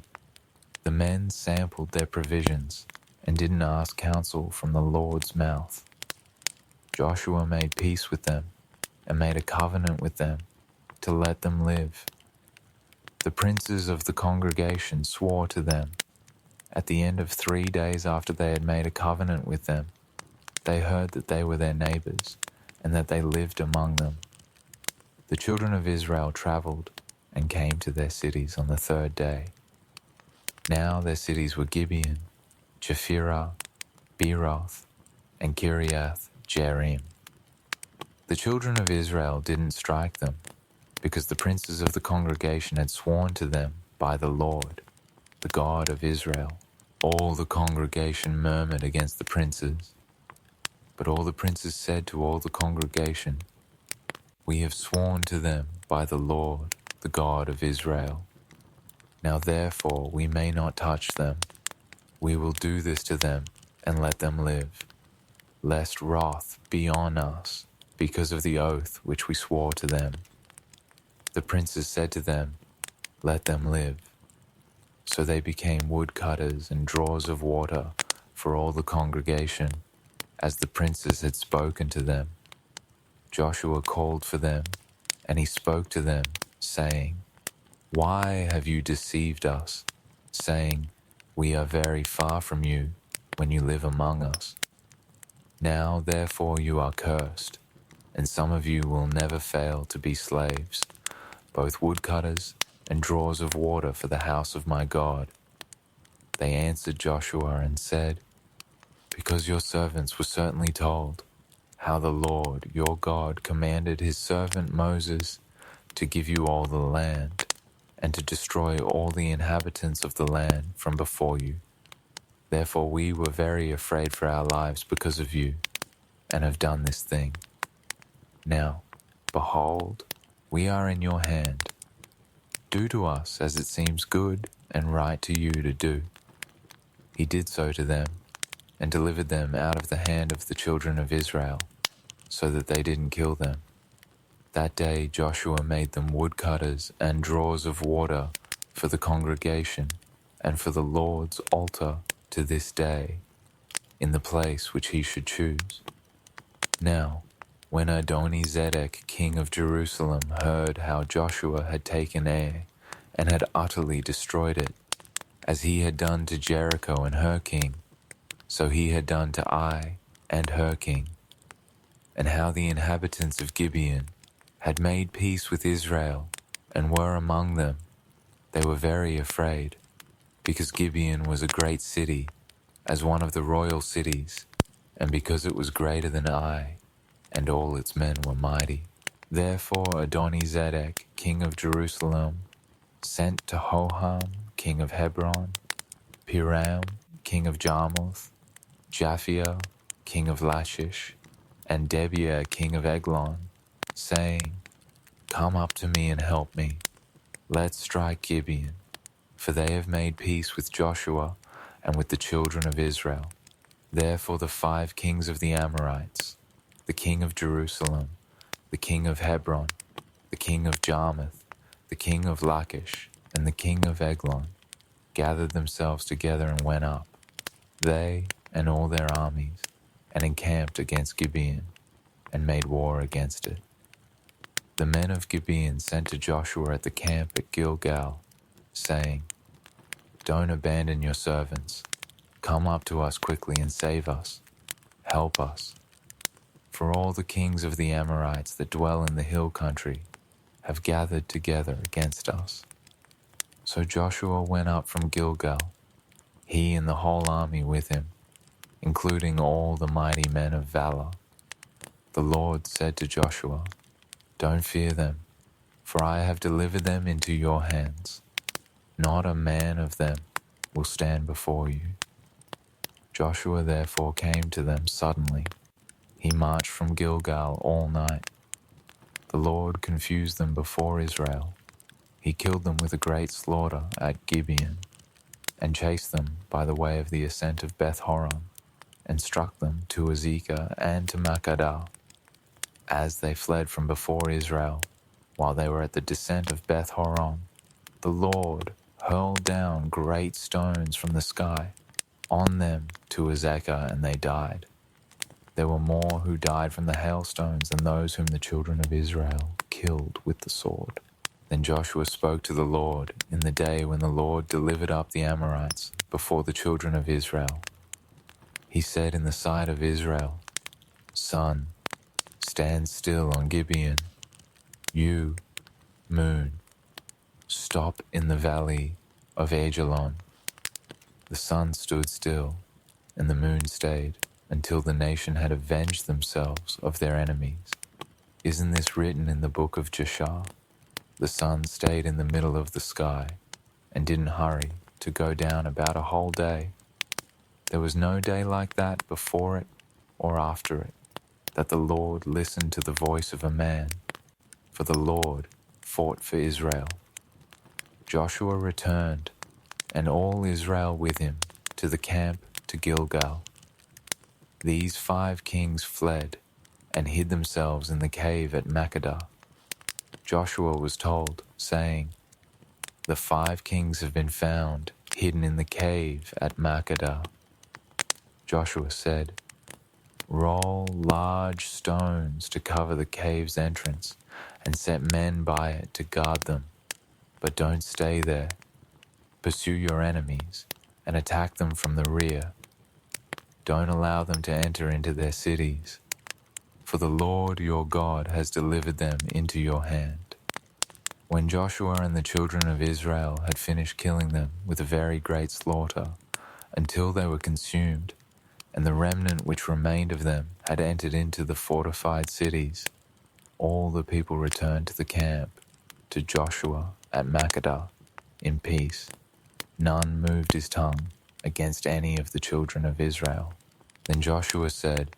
The men sampled their provisions and didn't ask counsel from the Lord's mouth. Joshua made peace with them and made a covenant with them to let them live. The princes of the congregation swore to them. At the end of 3 days after they had made a covenant with them, they heard that they were their neighbors and that they lived among them. The children of Israel traveled and came to their cities on the 3rd day. Now their cities were Gibeon, Chephirah, Beeroth, and Kiriath Jearim. The children of Israel didn't strike them, because the princes of the congregation had sworn to them by the Lord, the God of Israel. All the congregation murmured against the princes. But all the princes said to all the congregation, "We have sworn to them by the Lord, the God of Israel. Now therefore we may not touch them. We will do this to them and let them live, lest wrath be on us because of the oath which we swore to them." The princes said to them, "Let them live." So they became woodcutters and drawers of water for all the congregation, as the princes had spoken to them. Joshua called for them, and he spoke to them, saying, "Why have you deceived us, saying, 'We are very far from you,' when you live among us? Now therefore you are cursed, and some of you will never fail to be slaves, both woodcutters and drawers of water for the house of my God." They answered Joshua and said, "Because your servants were certainly told how the Lord your God commanded his servant Moses to give you all the land, and to destroy all the inhabitants of the land from before you. Therefore we were very afraid for our lives because of you, and have done this thing. Now, behold, we are in your hand. Do to us as it seems good and right to you to do." He did so to them, and delivered them out of the hand of the children of Israel, so that they didn't kill them. That day Joshua made them woodcutters and drawers of water for the congregation and for the Lord's altar to this day in the place which he should choose. Now, when Adoni-Zedek, king of Jerusalem, heard how Joshua had taken Ai and had utterly destroyed it, as he had done to Jericho and her king, so he had done to Ai and her king, and how the inhabitants of Gibeon had made peace with Israel and were among them, they were very afraid, because Gibeon was a great city, as one of the royal cities, and because it was greater than Ai, and all its men were mighty. Therefore Adoni-Zedek, king of Jerusalem, sent to Hoham, king of Hebron, Piram, king of Jarmuth, Japhia, king of Lachish, and Debir, king of Eglon, saying, Come up to me and help me. Let's strike Gibeon, for they have made peace with Joshua and with the children of Israel. Therefore the 5 kings of the Amorites, the king of Jerusalem, the king of Hebron, the king of Jarmuth, the king of Lachish, and the king of Eglon, gathered themselves together and went up, they and all their armies, and encamped against Gibeon, and made war against it. The men of Gibeon sent to Joshua at the camp at Gilgal, saying, Don't abandon your servants. Come up to us quickly and save us. Help us. For all the kings of the Amorites that dwell in the hill country have gathered together against us. So Joshua went up from Gilgal, he and the whole army with him, including all the mighty men of valor. The Lord said to Joshua, Don't fear them, for I have delivered them into your hands. Not a man of them will stand before you. Joshua therefore came to them suddenly. He marched from Gilgal all night. The Lord confused them before Israel. He killed them with a great slaughter at Gibeon, and chased them by the way of the ascent of Beth-horon, and struck them to Azekah and to Makkedah. As they fled from before Israel, while they were at the descent of Beth-horon, the Lord hurled down great stones from the sky on them to Azekah, and they died. There were more who died from the hailstones than those whom the children of Israel killed with the sword. Then Joshua spoke to the Lord in the day when the Lord delivered up the Amorites before the children of Israel. He said in the sight of Israel, Sun, stand still on Gibeon. You, moon, stop in the valley of Ajalon. The sun stood still, and the moon stayed, until the nation had avenged themselves of their enemies. Isn't this written in the book of Jashar? The sun stayed in the middle of the sky, and didn't hurry to go down about a whole day. There was no day like that before it or after it, that the Lord listened to the voice of a man, for the Lord fought for Israel. Joshua returned, and all Israel with him, to the camp to Gilgal. These 5 kings fled and hid themselves in the cave at Makkedah. Joshua was told, saying, The 5 kings have been found hidden in the cave at Makkedah. Joshua said, Roll large stones to cover the cave's entrance, and set men by it to guard them. But don't stay there. Pursue your enemies, and attack them from the rear. Don't allow them to enter into their cities, for the Lord your God has delivered them into your hand. When Joshua and the children of Israel had finished killing them with a very great slaughter, until they were consumed, and the remnant which remained of them had entered into the fortified cities, all the people returned to the camp, to Joshua at Makkedah, in peace. None moved his tongue against any of the children of Israel. Then Joshua said,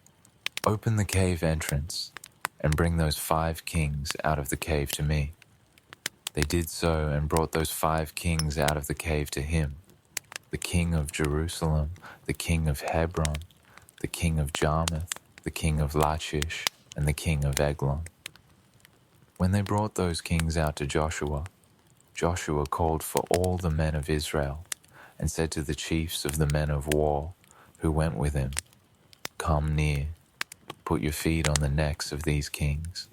Open the cave entrance, and bring those 5 kings out of the cave to me. They did so, and brought those 5 kings out of the cave to him, the king of Jerusalem, the king of Hebron, the king of Jarmuth, the king of Lachish, and the king of Eglon. When they brought those kings out to Joshua, Joshua called for all the men of Israel, and said to the chiefs of the men of war who went with him, "Come near, put your feet on the necks of these kings."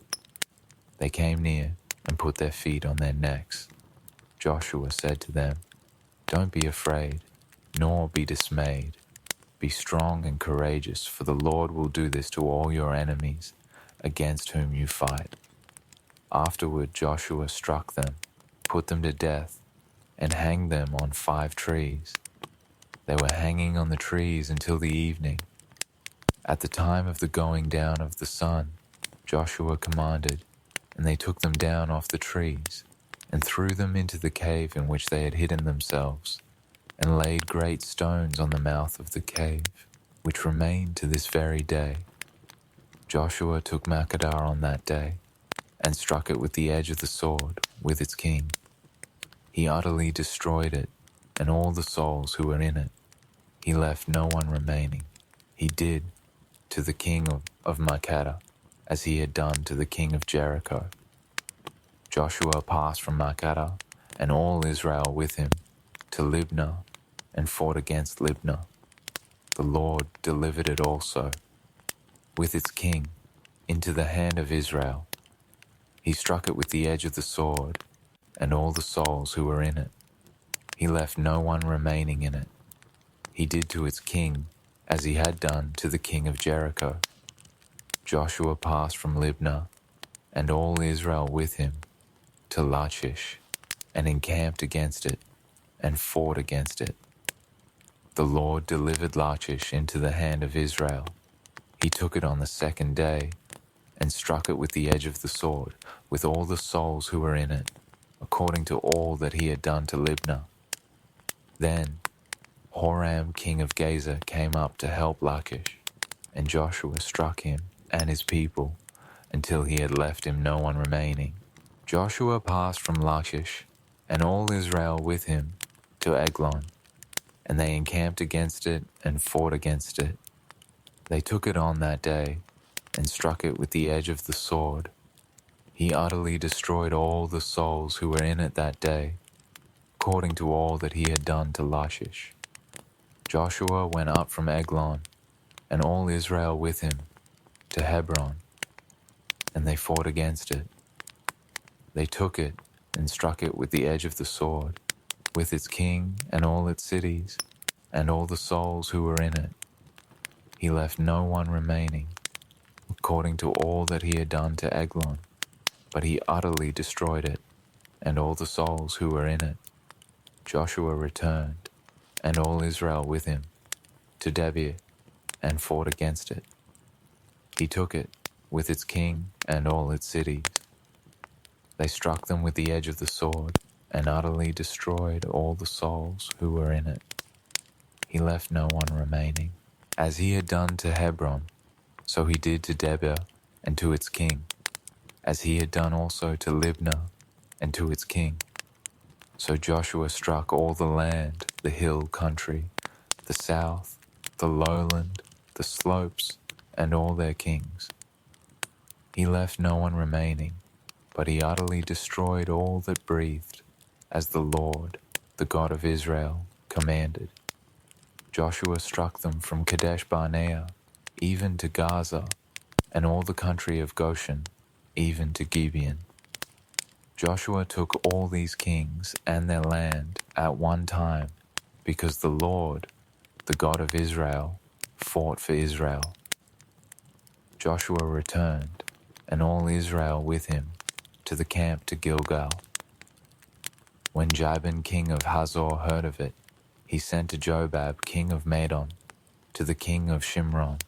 They came near and put their feet on their necks. Joshua said to them, "Don't be afraid, nor be dismayed. Be strong and courageous, for the Lord will do this to all your enemies against whom you fight." Afterward Joshua struck them, put them to death, and hanged them on 5 trees. They were hanging on the trees until the evening. At the time of the going down of the sun, Joshua commanded, and they took them down off the trees, and threw them into the cave in which they had hidden themselves, and laid great stones on the mouth of the cave, which remain to this very day. Joshua took Makkedah on that day, and struck it with the edge of the sword, with its king. He utterly destroyed it, and all the souls who were in it. He left no one remaining. He did to the king of Makkedah as he had done to the king of Jericho. Joshua passed from Makkedah, and all Israel with him, to Libnah, and fought against Libnah. The Lord delivered it also, with its king, into the hand of Israel. He struck it with the edge of the sword, and all the souls who were in it. He left no one remaining in it. He did to its king as he had done to the king of Jericho. Joshua passed from Libnah, and all Israel with him, to Lachish, and encamped against it, and fought against it. The Lord delivered Lachish into the hand of Israel. He took it on the 2nd day, and struck it with the edge of the sword, with all the souls who were in it, according to all that he had done to Libnah. Then Horam king of Gaza came up to help Lachish, and Joshua struck him and his people, until he had left him no one remaining. Joshua passed from Lachish, and all Israel with him, to Eglon, and they encamped against it and fought against it. They took it on that day, and struck it with the edge of the sword. He utterly destroyed all the souls who were in it that day, according to all that he had done to Lachish. Joshua went up from Eglon, and all Israel with him, to Hebron, and they fought against it. They took it and struck it with the edge of the sword, with its king and all its cities, and all the souls who were in it. He left no one remaining, according to all that he had done to Eglon, but he utterly destroyed it, and all the souls who were in it. Joshua returned, and all Israel with him, to Debir, and fought against it. He took it, with its king and all its cities. They struck them with the edge of the sword, and utterly destroyed all the souls who were in it. He left no one remaining. As he had done to Hebron, so he did to Debir and to its king, as he had done also to Libnah and to its king. So Joshua struck all the land, the hill country, the south, the lowland, the slopes, and all their kings. He left no one remaining, but he utterly destroyed all that breathed, as the Lord, the God of Israel, commanded. Joshua struck them from Kadesh Barnea, even to Gaza, and all the country of Goshen, even to Gibeon. Joshua took all these kings and their land at one time, because the Lord, the God of Israel, fought for Israel. Joshua returned, and all Israel with him, to the camp to Gilgal. When Jabin king of Hazor heard of it, he sent to Jobab king of Madon, to the king of Shimron,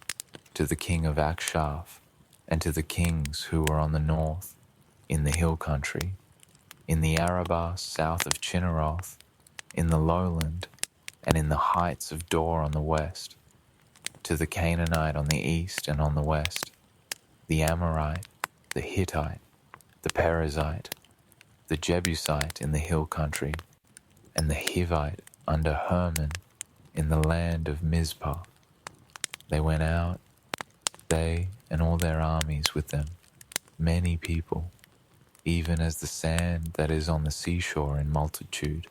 to the king of Akshaph, and to the kings who were on the north, in the hill country, in the Arabah south of Chinneroth, in the lowland, and in the heights of Dor on the west, to the Canaanite on the east and on the west, the Amorite, the Hittite, the Perizzite, the Jebusite in the hill country, and the Hivite under Hermon in the land of Mizpah. They went out, they and all their armies with them, many people, even as the sand that is on the seashore in multitude.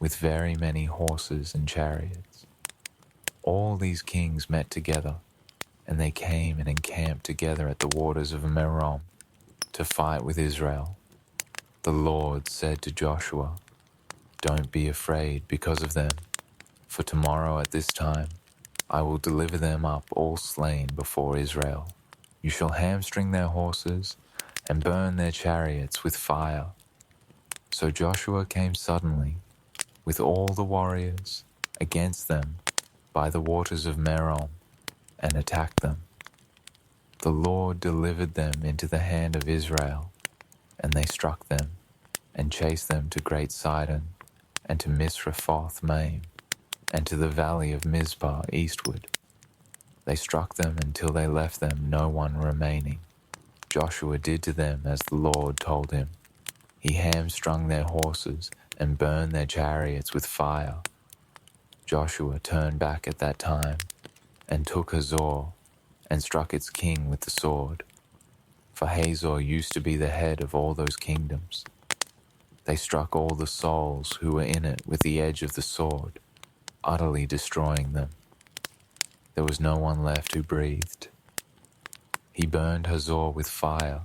with very many horses and chariots. All these kings met together, and they came and encamped together at the waters of Merom to fight with Israel. The Lord said to Joshua, "Don't be afraid because of them, for tomorrow at this time I will deliver them up all slain before Israel. You shall hamstring their horses and burn their chariots with fire." So Joshua came suddenly with all the warriors against them by the waters of Merom and attacked them. The Lord delivered them into the hand of Israel, and they struck them and chased them to Great Sidon and to Misrephoth Maim and to the valley of Mizpah eastward. They struck them until they left them no one remaining. Joshua did to them as the Lord told him. He hamstrung their horses and burned their chariots with fire. Joshua turned back at that time and took Hazor and struck its king with the sword. For Hazor used to be the head of all those kingdoms. They struck all the souls who were in it with the edge of the sword, utterly destroying them. There was no one left who breathed. He burned Hazor with fire.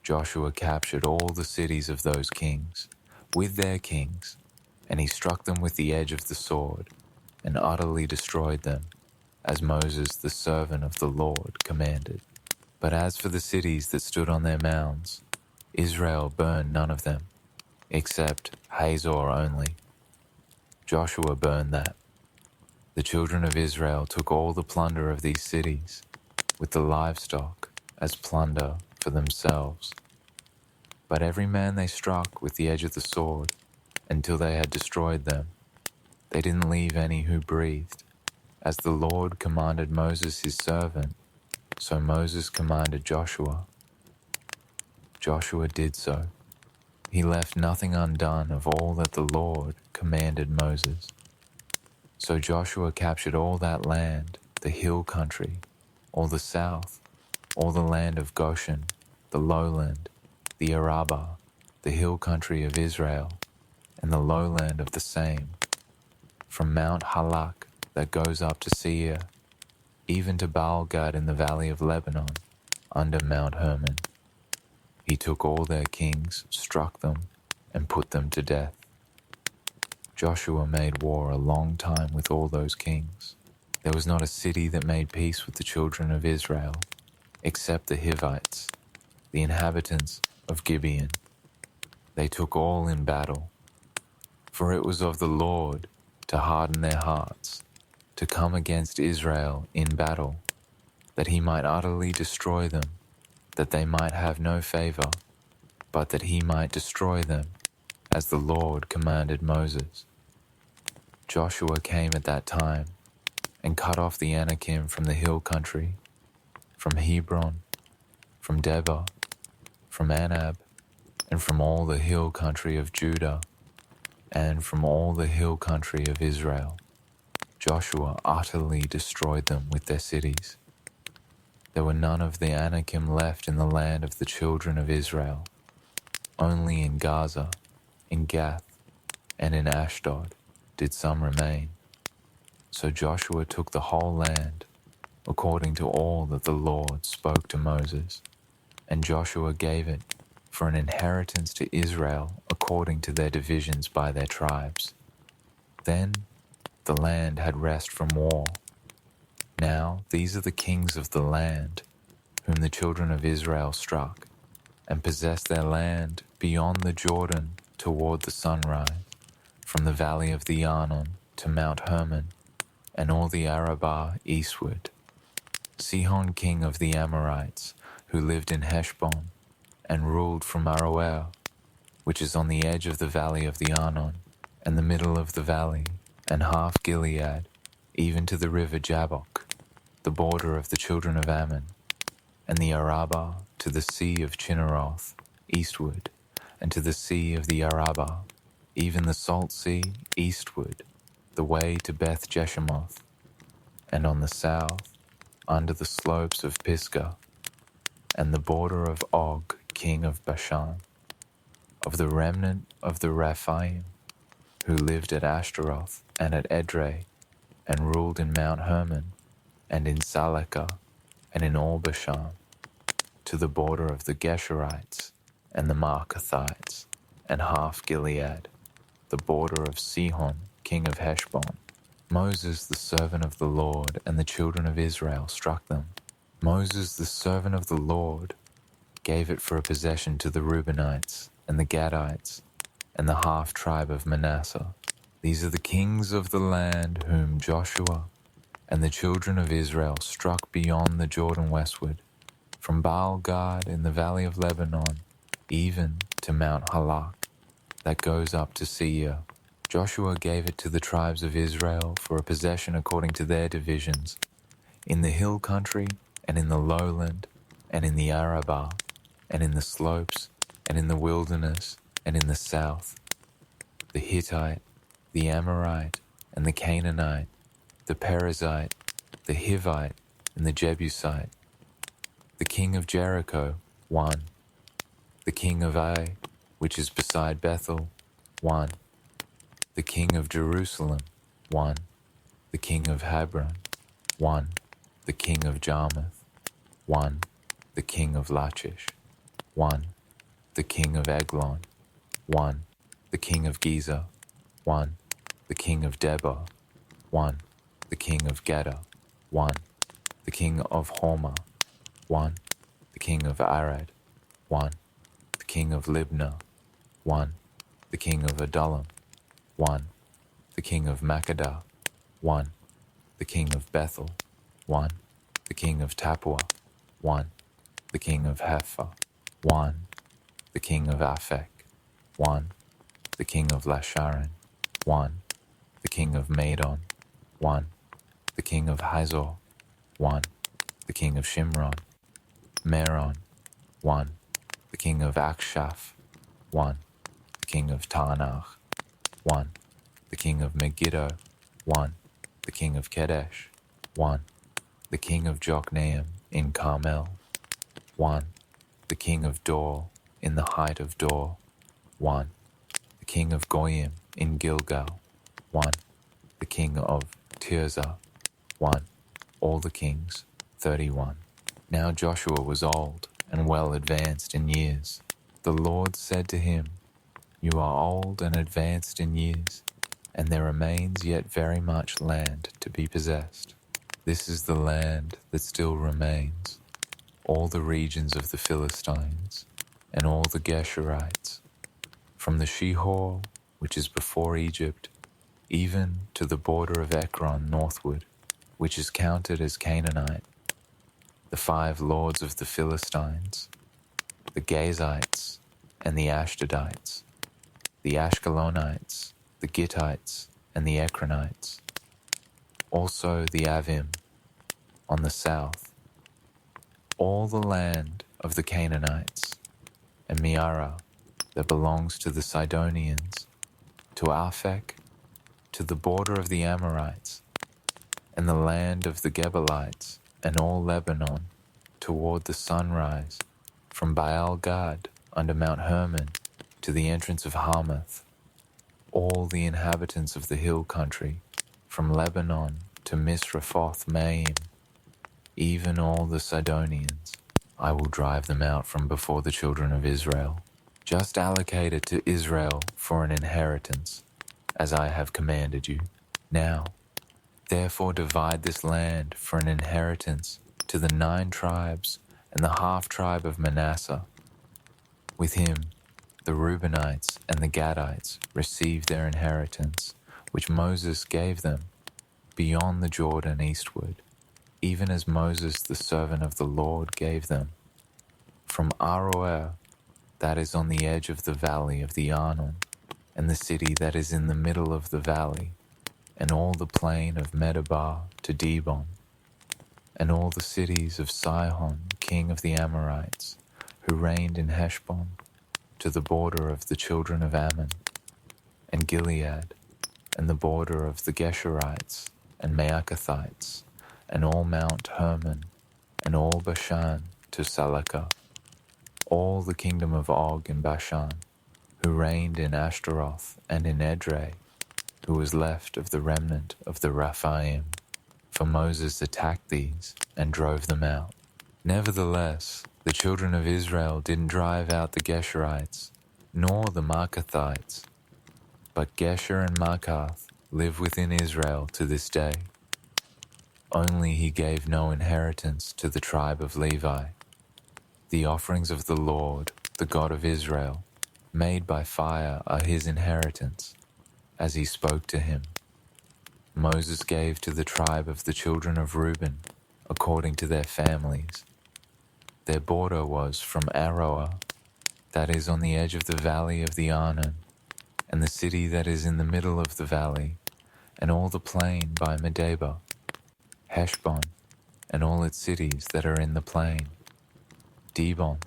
Joshua captured all the cities of those kings, with their kings, and he struck them with the edge of the sword, and utterly destroyed them, as Moses the servant of the Lord commanded. But as for the cities that stood on their mounds, Israel burned none of them, except Hazor only. Joshua burned that. The children of Israel took all the plunder of these cities, with the livestock, as plunder for themselves. But every man they struck with the edge of the sword, until they had destroyed them. They didn't leave any who breathed. As the Lord commanded Moses his servant, so Moses commanded Joshua. Joshua did so. He left nothing undone of all that the Lord commanded Moses. So Joshua captured all that land, the hill country, all the south, all the land of Goshen, the lowland, the Arabah, the hill country of Israel, and the lowland of the same, from Mount Halak that goes up to Seir, even to Baal-gad in the valley of Lebanon, under Mount Hermon. He took all their kings, struck them, and put them to death. Joshua made war a long time with all those kings. There was not a city that made peace with the children of Israel, except the Hivites, the inhabitants of Gibeon. They took all in battle. For it was of the Lord to harden their hearts, to come against Israel in battle, that he might utterly destroy them, that they might have no favor, but that he might destroy them, as the Lord commanded Moses. Joshua came at that time and cut off the Anakim from the hill country, from Hebron, from Debir, from Anab, and from all the hill country of Judah, and from all the hill country of Israel. Joshua utterly destroyed them with their cities. There were none of the Anakim left in the land of the children of Israel. Only in Gaza, in Gath, and in Ashdod did some remain. So Joshua took the whole land, according to all that the Lord spoke to Moses, and Joshua gave it for an inheritance to Israel according to their divisions by their tribes. Then the land had rest from war. Now these are the kings of the land, whom the children of Israel struck, and possessed their land beyond the Jordan toward the sunrise, from the valley of the Arnon to Mount Hermon, and all the Arabah eastward. Sihon king of the Amorites, who lived in Heshbon, and ruled from Aroer, which is on the edge of the valley of the Arnon, and the middle of the valley, and half Gilead, even to the river Jabbok, the border of the children of Ammon, and the Arabah to the sea of Chinneroth, eastward, and to the sea of the Arabah, even the salt sea, eastward, the way to Beth Jeshemoth, and on the south, under the slopes of Pisgah, and the border of Og, king of Bashan, of the remnant of the Rephaim, who lived at Ashtaroth and at Edrei, and ruled in Mount Hermon, and in Salekah, and in all Bashan, to the border of the Geshurites, and the Maacathites, and half Gilead, the border of Sihon, king of Heshbon. Moses, the servant of the Lord, and the children of Israel struck them. Moses, the servant of the Lord, gave it for a possession to the Reubenites, and the Gadites, and the half-tribe of Manasseh. These are the kings of the land whom Joshua and the children of Israel struck beyond the Jordan westward, from Baal-gad in the valley of Lebanon, even to Mount Halak, that goes up to Seir. Joshua gave it to the tribes of Israel for a possession according to their divisions, in the hill country, and in the lowland, and in the Arabah, and in the slopes, and in the wilderness, and in the south, the Hittite, the Amorite, and the Canaanite, the Perizzite, the Hivite, and the Jebusite, the king of Jericho, 1, the king of Ai, which is beside Bethel, 1, the king of Jerusalem, 1, the king of Hebron, 1, the king of Jarmuth, 1, the king of Lachish, 1, the king of Eglon, 1, the king of Gezer, 1, the king of Debir, 1, the king of Geder, 1, the king of Hormah, 1, the king of Arad, 1, the king of Libnah, 1, the king of Adullam, 1, the king of Makkedah, 1, the king of Bethel, 1, the king of Tappuah, 1, the king of Hepher, 1, the king of Aphek, 1, the king of Lasharon, 1, the king of Madon, 1, the king of Hazor, 1, the king of Shimron, Meron, 1, the king of Akshaph, 1, the king of Taanach, 1, the king of Megiddo, 1, the king of Kedesh, 1, the king of Jokneam in Carmel, 1, the king of Dor in the height of Dor, 1, the king of Goyim in Gilgal, 1, the king of Tirzah, 1, all the kings, 31. Now Joshua was old and well advanced in years. The Lord said to him, "You are old and advanced in years, and there remains yet very much land to be possessed. This is the land that still remains, all the regions of the Philistines, and all the Geshurites, from the Shihor, which is before Egypt, even to the border of Ekron northward, which is counted as Canaanite, the 5 lords of the Philistines, the Gazites, and the Ashdodites, the Ashkelonites, the Gittites, and the Ekronites, also the Avim, on the south, all the land of the Canaanites, and Meara, that belongs to the Sidonians, to Aphek, to the border of the Amorites, and the land of the Gebalites, and all Lebanon, toward the sunrise, from Baal-gad under Mount Hermon to the entrance of Hamath, all the inhabitants of the hill country, from Lebanon to Misrephoth-maim, even all the Sidonians. I will drive them out from before the children of Israel. Just allocate it to Israel for an inheritance, as I have commanded you. Now, therefore divide this land for an inheritance to the 9 tribes and the half-tribe of Manasseh. With him, the Reubenites and the Gadites received their inheritance, which Moses gave them, beyond the Jordan eastward, even as Moses the servant of the Lord gave them. From Aroer, that is on the edge of the valley of the Arnon, and the city that is in the middle of the valley, and all the plain of Medeba to Dibon, and all the cities of Sihon, king of the Amorites, who reigned in Heshbon, to the border of the children of Ammon, and Gilead, and the border of the Geshurites, and Maacathites, and all Mount Hermon, and all Bashan to Salekah, all the kingdom of Og in Bashan, who reigned in Ashtaroth and in Edrei, who was left of the remnant of the Rephaim. For Moses attacked these and drove them out. Nevertheless, the children of Israel didn't drive out the Geshurites, nor the Maacathites, but Gesher and Maacath live within Israel to this day. Only he gave no inheritance to the tribe of Levi. The offerings of the Lord, the God of Israel, made by fire are his inheritance, as he spoke to him. Moses gave to the tribe of the children of Reuben, according to their families. Their border was from Aroer, that is on the edge of the valley of the Arnon, and the city that is in the middle of the valley, and all the plain by Medeba, Heshbon, and all its cities that are in the plain, Dibon,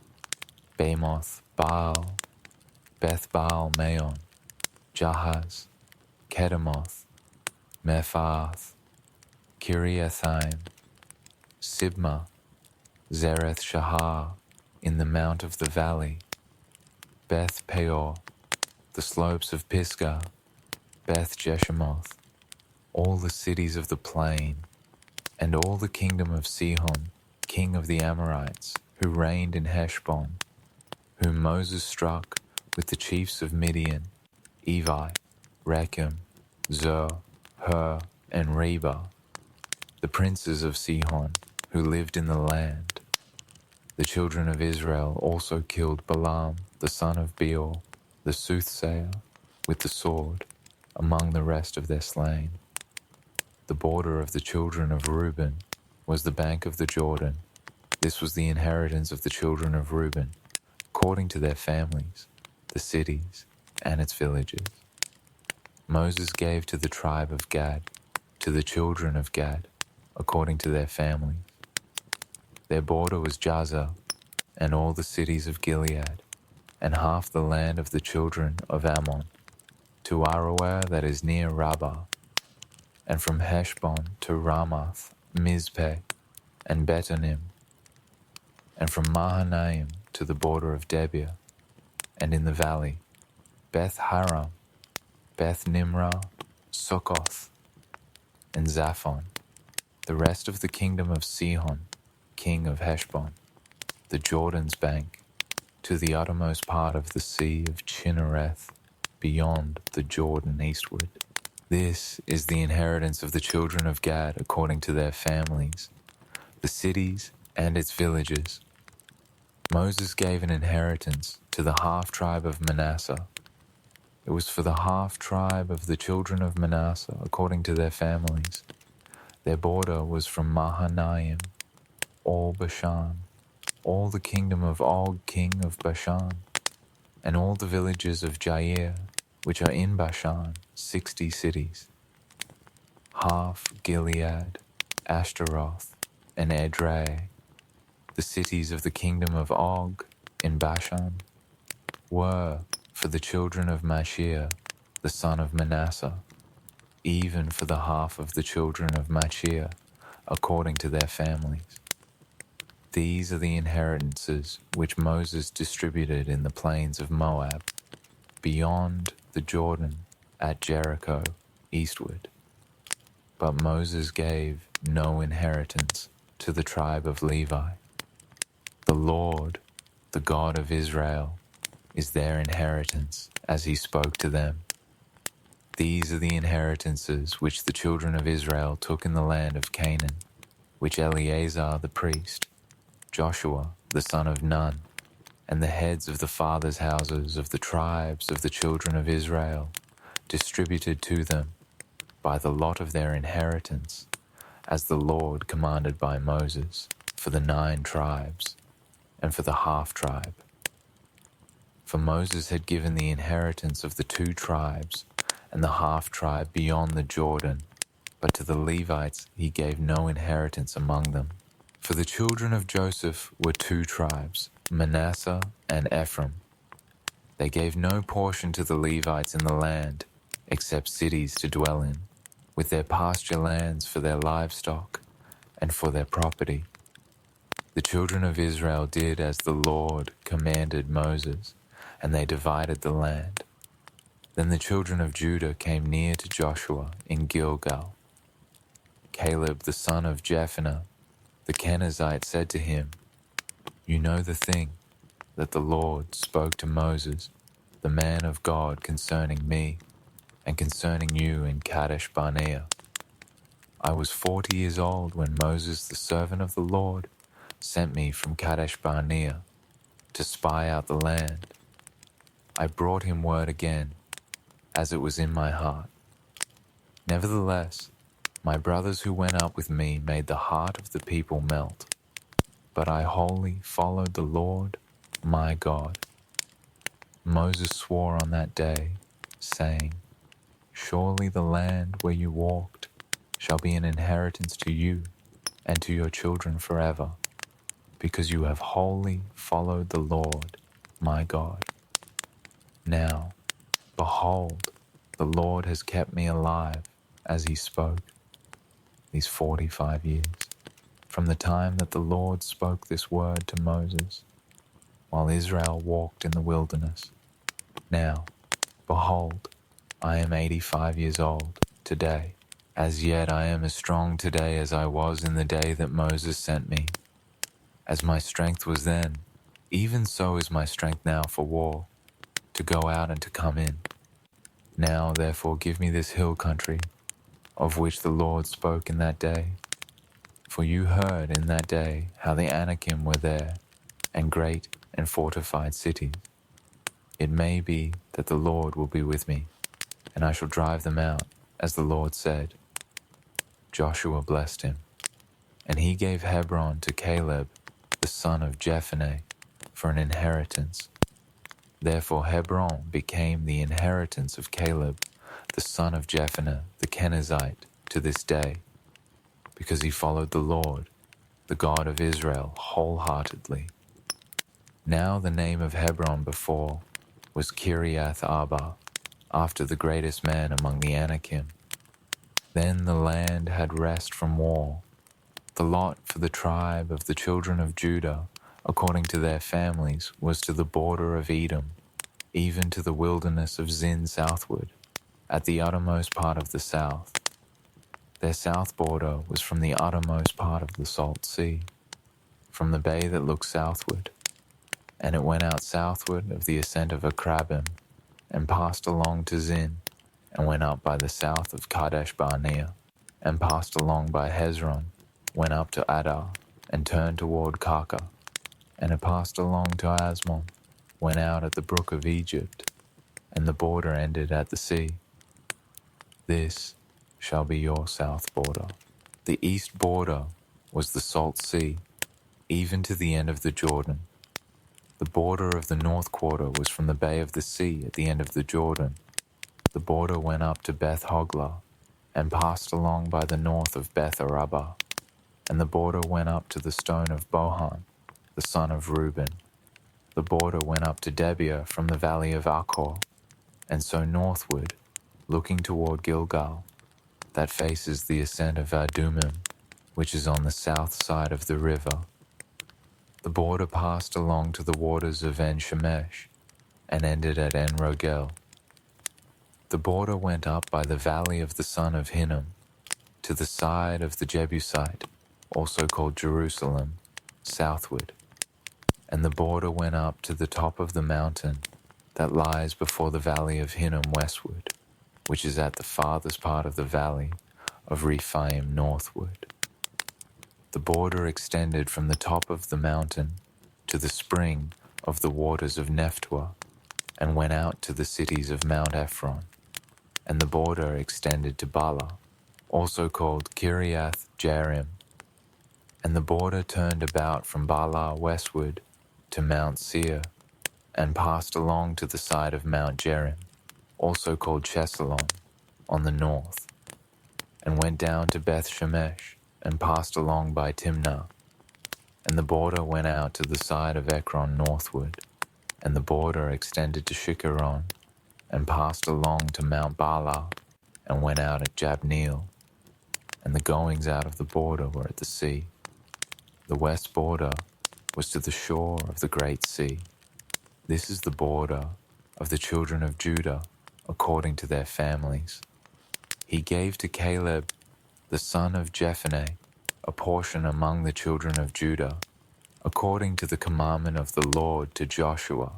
Bamoth, Baal, Beth Baal Maon, Jahaz, Kedemoth, Mephaath, Kiriathaim, Sibmah, Zereth Shahar, in the mount of the valley, Beth Peor, the slopes of Pisgah, Beth Jeshemoth, all the cities of the plain, and all the kingdom of Sihon, king of the Amorites, who reigned in Heshbon, whom Moses struck with the chiefs of Midian, Evi, Rechem, Zur, Hur, and Reba, the princes of Sihon, who lived in the land. The children of Israel also killed Balaam, the son of Beor, the soothsayer, with the sword, among the rest of their slain. The border of the children of Reuben was the bank of the Jordan. This was the inheritance of the children of Reuben, according to their families, the cities, and its villages. Moses gave to the tribe of Gad, to the children of Gad, according to their families. Their border was Jazer, and all the cities of Gilead, and half the land of the children of Ammon, to Aroer that is near Rabbah, and from Heshbon to Ramath, Mizpeh, and Betonim, and from Mahanaim to the border of Debir, and in the valley, Beth Haram, Beth Nimrah, Succoth, and Zaphon, the rest of the kingdom of Sihon, king of Heshbon, the Jordan's bank, to the uttermost part of the sea of Chinnereth, beyond the Jordan eastward. This is the inheritance of the children of Gad according to their families, the cities and its villages. Moses gave an inheritance to the half-tribe of Manasseh. It was for the half-tribe of the children of Manasseh according to their families. Their border was from Mahanaim, all Bashan, all the kingdom of Og king of Bashan, and all the villages of Jair, which are in Bashan, 60 cities. Half Gilead, Ashtaroth, and Edrei, the cities of the kingdom of Og in Bashan, were for the children of Machir, the son of Manasseh, even for the half of the children of Machir, according to their families. These are the inheritances which Moses distributed in the plains of Moab, beyond the Jordan at Jericho, eastward. But Moses gave no inheritance to the tribe of Levi. The Lord, the God of Israel, is their inheritance, as he spoke to them. These are the inheritances which the children of Israel took in the land of Canaan, which Eleazar the priest, Joshua the son of Nun, and the heads of the fathers' houses of the tribes of the children of Israel distributed to them by the lot of their inheritance, as the Lord commanded by Moses, for the 9 tribes, and for the half-tribe. For Moses had given the inheritance of the 2 tribes and the half-tribe beyond the Jordan, but to the Levites he gave no inheritance among them. For the children of Joseph were 2 tribes, Manasseh and Ephraim. They gave no portion to the Levites in the land, except cities to dwell in, with their pasture lands for their livestock and for their property. The children of Israel did as the Lord commanded Moses, and they divided the land. Then the children of Judah came near to Joshua in Gilgal. Caleb the son of Jephunneh the Kenizzite said to him, "You know the thing that the Lord spoke to Moses, the man of God, concerning me and concerning you in Kadesh Barnea. I was 40 years old when Moses, the servant of the Lord, sent me from Kadesh Barnea to spy out the land. I brought him word again, as it was in my heart. Nevertheless, my brothers who went up with me made the heart of the people melt. But I wholly followed the Lord, my God." Moses swore on that day, saying, "Surely the land where you walked shall be an inheritance to you and to your children forever, because you have wholly followed the Lord, my God. Now, behold, the Lord has kept me alive as he spoke these 45 years, from the time that the Lord spoke this word to Moses, while Israel walked in the wilderness. Now, behold, I am 85 years old today. As yet I am as strong today as I was in the day that Moses sent me. As my strength was then, even so is my strength now for war, to go out and to come in. Now, therefore, give me this hill country, of which the Lord spoke in that day. For you heard in that day how the Anakim were there, and great and fortified cities. It may be that the Lord will be with me, and I shall drive them out, as the Lord said." Joshua blessed him, and he gave Hebron to Caleb, the son of Jephunneh, for an inheritance. Therefore Hebron became the inheritance of Caleb, the son of Jephunneh the Kenizzite, to this day, because he followed the Lord, the God of Israel, wholeheartedly. Now the name of Hebron before was Kiriath Arba, after the greatest man among the Anakim. Then the land had rest from war. The lot for the tribe of the children of Judah, according to their families, was to the border of Edom, even to the wilderness of Zin southward, at the uttermost part of the south. Their south border was from the uttermost part of the Salt Sea, from the bay that looks southward, and it went out southward of the ascent of Akrabim, and passed along to Zin, and went up by the south of Kadesh Barnea, and passed along by Hezron, went up to Adar, and turned toward Karka, and it passed along to Asmon, went out at the brook of Egypt, and the border ended at the sea. This shall be your south border. The east border was the Salt Sea, even to the end of the Jordan. The border of the north quarter was from the bay of the sea at the end of the Jordan. The border went up to Beth Hoglah, and passed along by the north of Beth Arabah, and the border went up to the stone of Bohan, the son of Reuben. The border went up to Debir from the valley of Achor, and so northward, looking toward Gilgal, that faces the ascent of Adumim, which is on the south side of the river. The border passed along to the waters of En-Shemesh, and ended at En-Rogel. The border went up by the valley of the son of Hinnom, to the side of the Jebusite, also called Jerusalem, southward. And the border went up to the top of the mountain that lies before the valley of Hinnom westward, which is at the farthest part of the valley of Rephaim northward. The border extended from the top of the mountain to the spring of the waters of Nephtoah, and went out to the cities of Mount Ephron. And the border extended to Bala, also called Kiriath Jearim. And the border turned about from Bala westward to Mount Seir, and passed along to the side of Mount Jearim, also called Chesalon, on the north, and went down to Beth Shemesh, and passed along by Timnah. And the border went out to the side of Ekron northward, and the border extended to Shikharon, and passed along to Mount Bala, and went out at Jabneel. And the goings out of the border were at the sea. The west border was to the shore of the great sea. This is the border of the children of Judah, according to their families. He gave to Caleb, the son of Jephunneh, a portion among the children of Judah, according to the commandment of the Lord to Joshua,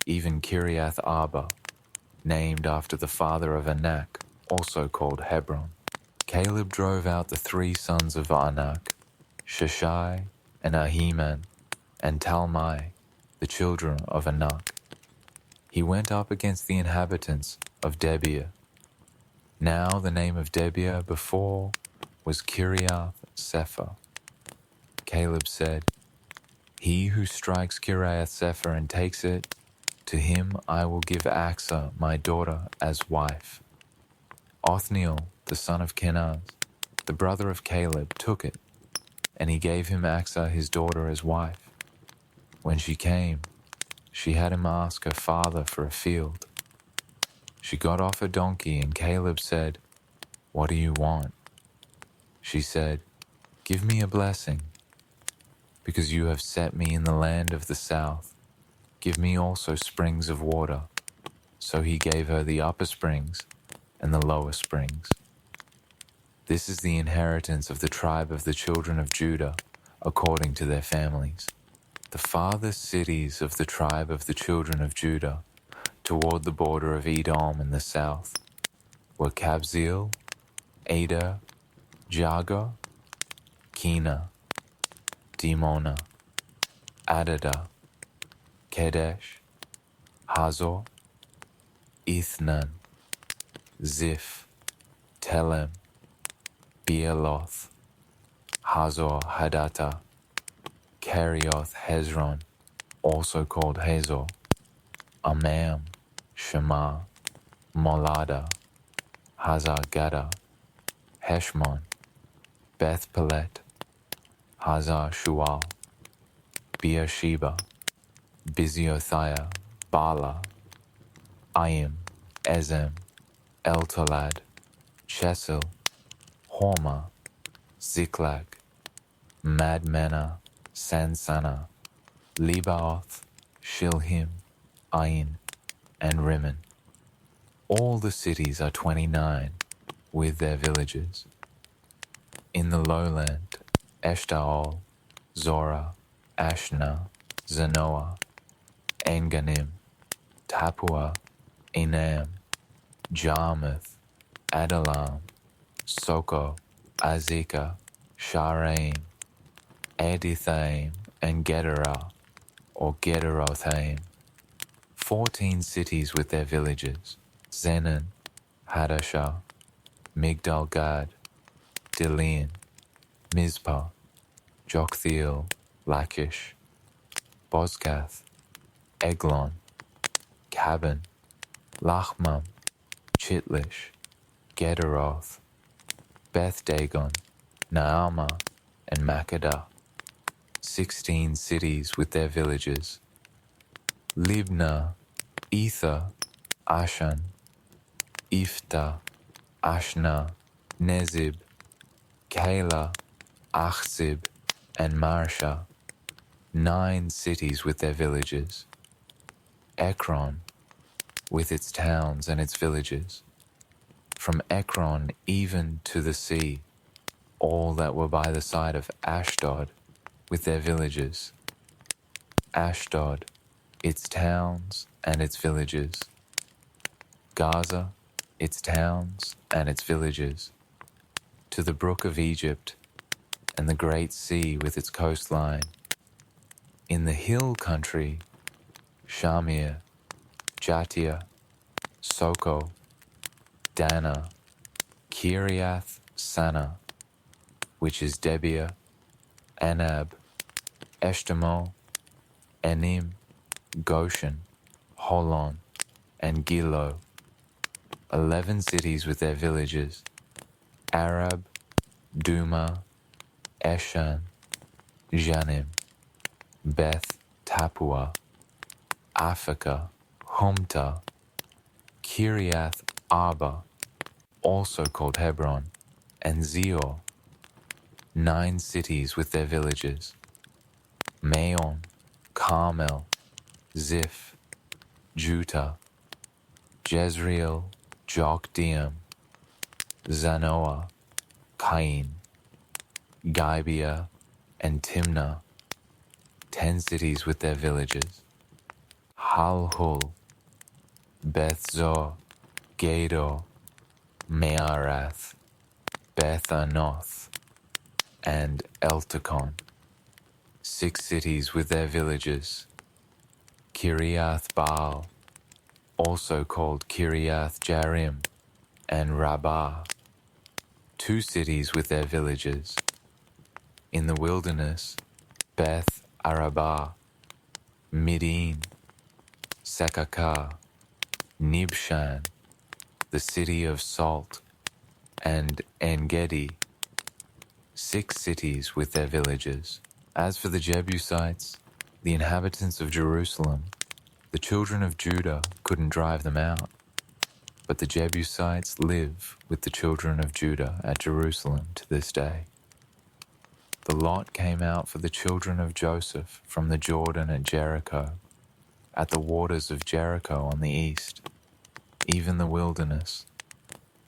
even Kiriath Arba, named after the father of Anak, also called Hebron. Caleb drove out the 3 sons of Anak, Sheshai and Ahiman, and Talmai, the children of Anak. He went up against the inhabitants of Debir. Now the name of Debir before was Kiriath Sepher. Caleb said, "He who strikes Kiriath Sepher and takes it, to him I will give Achsah my daughter as wife." Othniel, the son of Kenaz, the brother of Caleb, took it, and he gave him Achsah his daughter as wife. When she came, she had him ask her father for a field. She got off her donkey, and Caleb said, "What do you want?" She said, "Give me a blessing. Because you have set me in the land of the south, give me also springs of water." So he gave her the upper springs and the lower springs. This is the inheritance of the tribe of the children of Judah, according to their families. The farthest cities of the tribe of the children of Judah, toward the border of Edom in the south, were Kabzeel, Ader, Jagar, Kena, Dimona, Adada, Kedesh, Hazor, Ithnan, Ziph, Telem, Bealoth, Hazor Hadattah, Kerioth Hezron, also called Hazor, Amam, Shema, Molada, Hazar Gada, Heshmon, Beth Pelet, Hazar Shual, Beersheba, Biziothia, Bala, Ayim, Ezem, Eltolad, Chesil, Hormah, Ziklag, Madmenah, Sansana, Lebaoth, Shilhim, Ain, and Rimmon. All the cities are 29, with their villages. In the lowland, Eshtaol, Zorah, Ashna, Zanoah, Enganim, Tapua, Enam, Jarmuth, Adullam, Soko, Azekah, Sharaim, Edithaim, and Gederah, or Gederothaim. 14 cities with their villages: Zenon, Hadashah, Migdal Gad, Dilean, Mizpah, Joktheel, Lachish, Bozkath, Eglon, Caban, Lachmam, Chitlish, Gederoth, Beth Dagon, Naamah, and Makkedah. 16 cities with their villages: Libnah, Ether, Ashan, Iftah, Ashna, Nezib, Keilah, Achzib, and Marsha. 9 cities with their villages: Ekron, with its towns and its villages. From Ekron even to the sea, all that were by the side of Ashdod, with their villages. Ashdod, its towns and its villages. Gaza, its towns and its villages. To the brook of Egypt, and the great sea with its coastline. In the hill country, Shamir, Jatir, Soko, Dana, Kiriath Sana, which is Debir, Anab, Eshtemoh, Enim, Goshen, Holon, and Gilo. 11 cities with their villages: Arab, Duma, Eshan, Janim, Beth Tapua, Africa, Humta, Kiriath Arba, also called Hebron, and Zior. 9 cities with their villages: Maon, Carmel, Ziph, Juta, Jezreel, Jokdeam, Zanoah, Cain, Gibeah, and Timnah, 10 cities with their villages. Halhul, Bethzor, Gedor, Mearath, Beth-Anoth, and Eltekon, 6 cities with their villages. Kiriath Baal, also called Kiriath Jearim, and Rabbah, 2 cities with their villages. In the wilderness, Beth Arabah, Midin, Sekakah, Nibshan, the city of salt, and En-gedi, 6 cities with their villages. As for the Jebusites, the inhabitants of Jerusalem, the children of Judah couldn't drive them out, but the Jebusites live with the children of Judah at Jerusalem to this day. The lot came out for the children of Joseph from the Jordan at Jericho, at the waters of Jericho on the east, even the wilderness,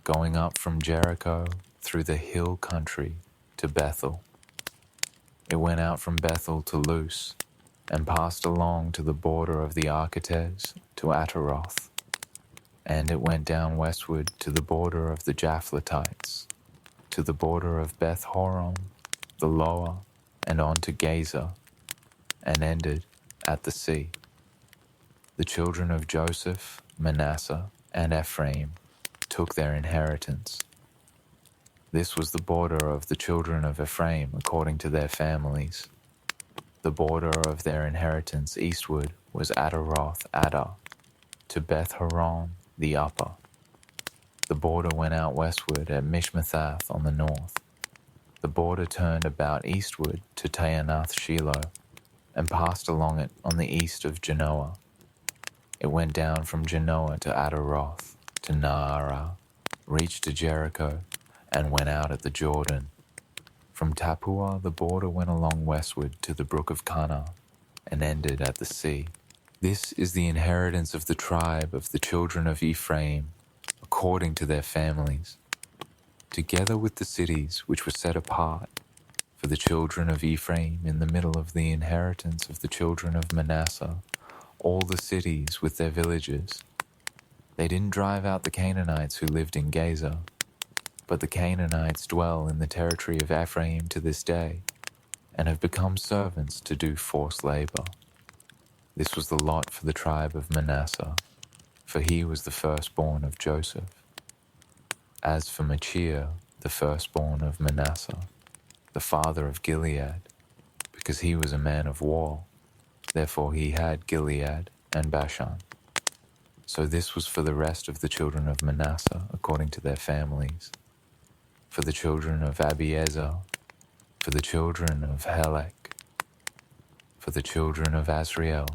going up from Jericho through the hill country to Bethel. It went out from Bethel to Luz, and passed along to the border of the Archetes to Ataroth, and it went down westward to the border of the Japhletites, to the border of Beth Horon, the lower, and on to Gaza, and ended at the sea. The children of Joseph, Manasseh, and Ephraim took their inheritance. This was the border of the children of Ephraim according to their families. The border of their inheritance eastward was Ataroth Adar, to Beth Horon the upper. The border went out westward at Mishmethath on the north. The border turned about eastward to Taanath Shiloh, and passed along it on the east of Genoa. It went down from Genoa to Ataroth, to Naarah, reached to Jericho, and went out at the Jordan. From Tappuah the border went along westward to the brook of Kana, and ended at the sea. This is the inheritance of the tribe of the children of Ephraim, according to their families, together with the cities which were set apart for the children of Ephraim in the middle of the inheritance of the children of Manasseh, all the cities with their villages. They didn't drive out the Canaanites who lived in Gaza, but the Canaanites dwell in the territory of Ephraim to this day, and have become servants to do forced labor. This was the lot for the tribe of Manasseh, for he was the firstborn of Joseph. As for Machir, the firstborn of Manasseh, the father of Gilead, because he was a man of war, therefore he had Gilead and Bashan. So this was for the rest of the children of Manasseh according to their families. For the children of Abiezer, for the children of Helek, for the children of Asriel,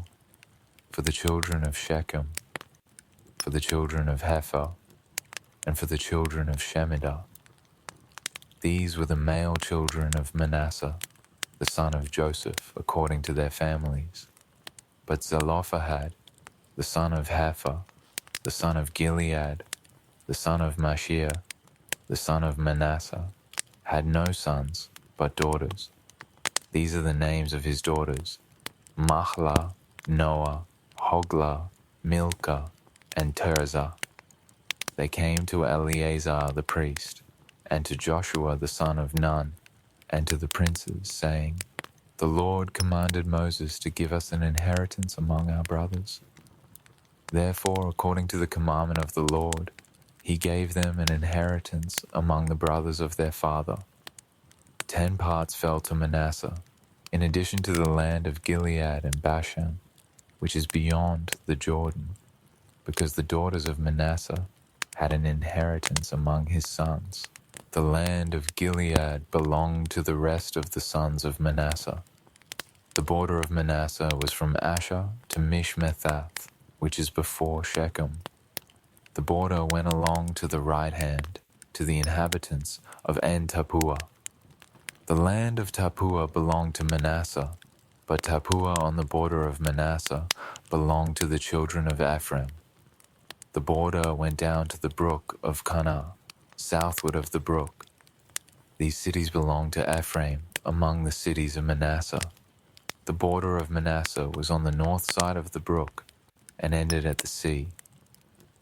for the children of Shechem, for the children of Hepher, and for the children of Shemidah. These were the male children of Manasseh, the son of Joseph, according to their families. But Zelophehad, the son of Hepher, the son of Gilead, the son of Machir, the son of Manasseh, had no sons, but daughters. These are the names of his daughters: Mahlah, Noah, Hoglah, Milcah, and Tirzah. They came to Eleazar the priest, and to Joshua the son of Nun, and to the princes, saying, "The Lord commanded Moses to give us an inheritance among our brothers. Therefore, according to the commandment of the Lord, he gave them an inheritance among the brothers of their father. 10 parts fell to Manasseh, in addition to the land of Gilead and Bashan, which is beyond the Jordan, because the daughters of Manasseh had an inheritance among his sons. The land of Gilead belonged to the rest of the sons of Manasseh. The border of Manasseh was from Asher to Mishmethath, which is before Shechem. The border went along to the right hand, to the inhabitants of En-Tappuah. The land of Tappuah belonged to Manasseh, but Tappuah on the border of Manasseh belonged to the children of Ephraim. The border went down to the brook of Cana, southward of the brook. These cities belonged to Ephraim among the cities of Manasseh. The border of Manasseh was on the north side of the brook and ended at the sea.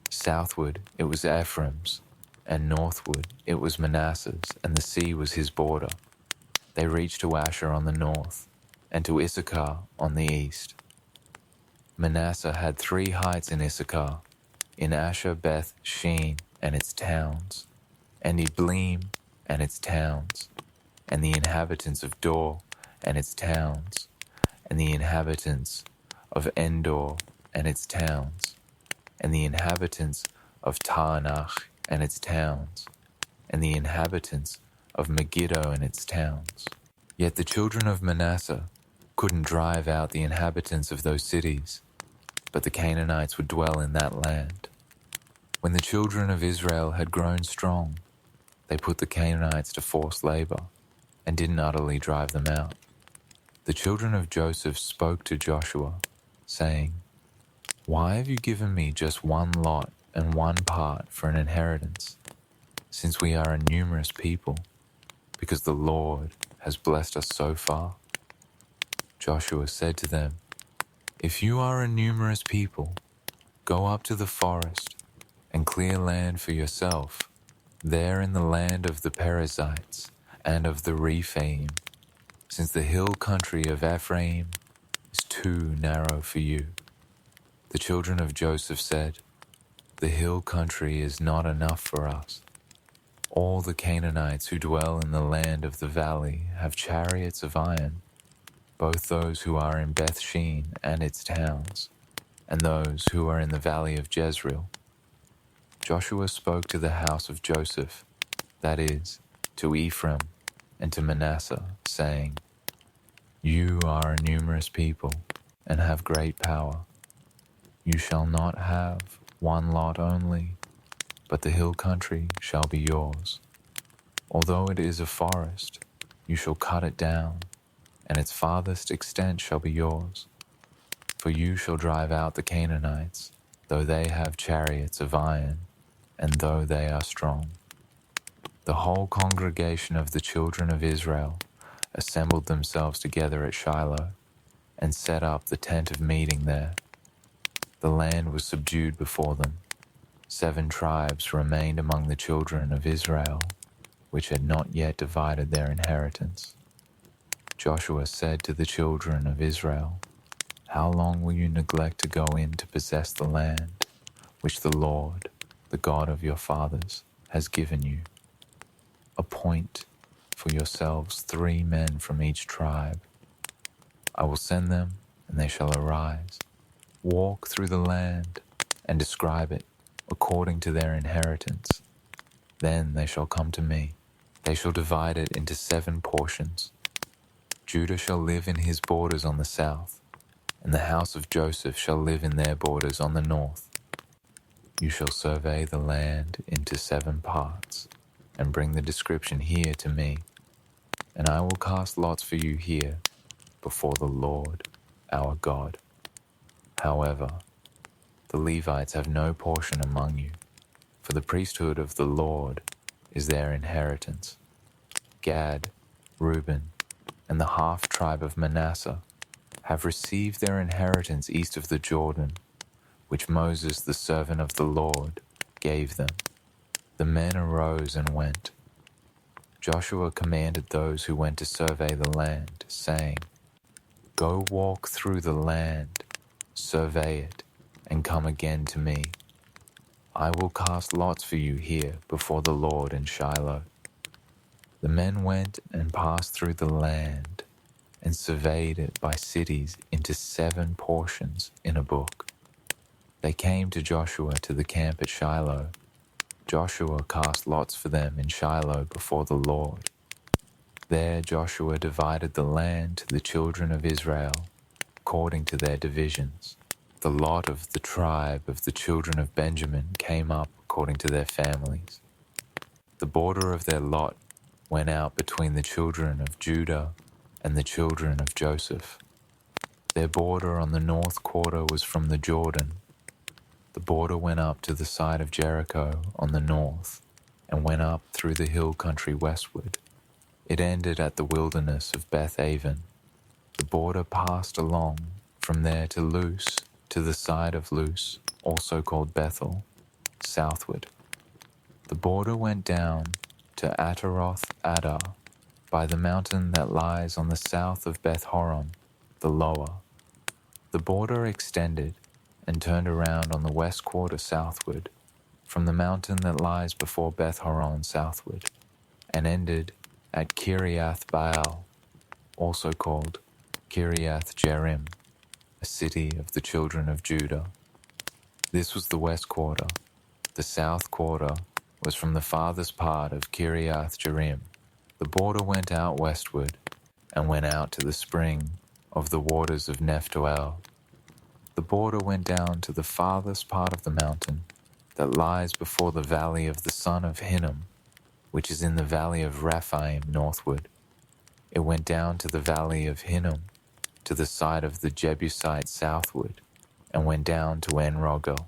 Southward it was Ephraim's, and northward it was Manasseh's, and the sea was his border. They reached to Asher on the north, and to Issachar on the east. Manasseh had 3 heights in Issachar, in Asher Beth Sheen and its towns, and Ibleam and its towns, and the inhabitants of Dor and its towns, and the inhabitants of Endor and its towns, and the inhabitants of Taanach and its towns, and the inhabitants of Megiddo and its towns. Yet the children of Manasseh couldn't drive out the inhabitants of those cities, but the Canaanites would dwell in that land. When the children of Israel had grown strong, they put the Canaanites to forced labor and didn't utterly drive them out. The children of Joseph spoke to Joshua, saying, "Why have you given me just one lot and one part for an inheritance, since we are a numerous people, because the Lord has blessed us so far?" Joshua said to them, "If you are a numerous people, go up to the forest and clear land for yourself, there in the land of the Perizzites and of the Rephaim, since the hill country of Ephraim is too narrow for you." The children of Joseph said, "The hill country is not enough for us. All the Canaanites who dwell in the land of the valley have chariots of iron, both those who are in Bethshean and its towns, and those who are in the valley of Jezreel." Joshua spoke to the house of Joseph, that is, to Ephraim and to Manasseh, saying, "You are a numerous people and have great power. You shall not have one lot only, but the hill country shall be yours. Although it is a forest, you shall cut it down, and its farthest extent shall be yours. For you shall drive out the Canaanites, though they have chariots of iron, and though they are strong." The whole congregation of the children of Israel assembled themselves together at Shiloh, and set up the tent of meeting there. The land was subdued before them. 7 tribes remained among the children of Israel, which had not yet divided their inheritance. Joshua said to the children of Israel, "How long will you neglect to go in to possess the land, which the Lord, the God of your fathers, has given you? Appoint for yourselves 3 men from each tribe. I will send them, and they shall arise, walk through the land, and describe it according to their inheritance. Then they shall come to me. They shall divide it into 7 portions. Judah shall live in his borders on the south, and the house of Joseph shall live in their borders on the north. You shall survey the land into 7 parts, and bring the description here to me, and I will cast lots for you here before the Lord our God. However, the Levites have no portion among you, for the priesthood of the Lord is their inheritance. Gad, Reuben, and the half-tribe of Manasseh have received their inheritance east of the Jordan, which Moses, the servant of the Lord, gave them." The men arose and went. Joshua commanded those who went to survey the land, saying, "Go walk through the land, survey it, and come again to me. I will cast lots for you here before the Lord in Shiloh." The men went and passed through the land, and surveyed it by cities into 7 portions in a book. They came to Joshua to the camp at Shiloh. Joshua cast lots for them in Shiloh before the Lord. There Joshua divided the land to the children of Israel according to their divisions. The lot of the tribe of the children of Benjamin came up according to their families. The border of their lot went out between the children of Judah and the children of Joseph. Their border on the north quarter was from the Jordan. The border went up to the side of Jericho on the north, and went up through the hill country westward. It ended at the wilderness of Beth-aven. The border passed along from there to Luz, to the side of Luz, also called Bethel, southward. The border went down to Ataroth Adar, by the mountain that lies on the south of Beth Horon, the lower. The border extended and turned around on the west quarter southward, from the mountain that lies before Beth Horon southward, and ended at Kiriath Baal, also called Kiriath Jearim, a city of the children of Judah. This was the west quarter. The south quarter was from the farthest part of Kiriath Jearim. The border went out westward, and went out to the spring of the waters of Nephtoel. The border went down to the farthest part of the mountain that lies before the valley of the son of Hinnom, which is in the valley of Rephaim northward. It went down to the valley of Hinnom, to the side of the Jebusite southward, and went down to En-rogel.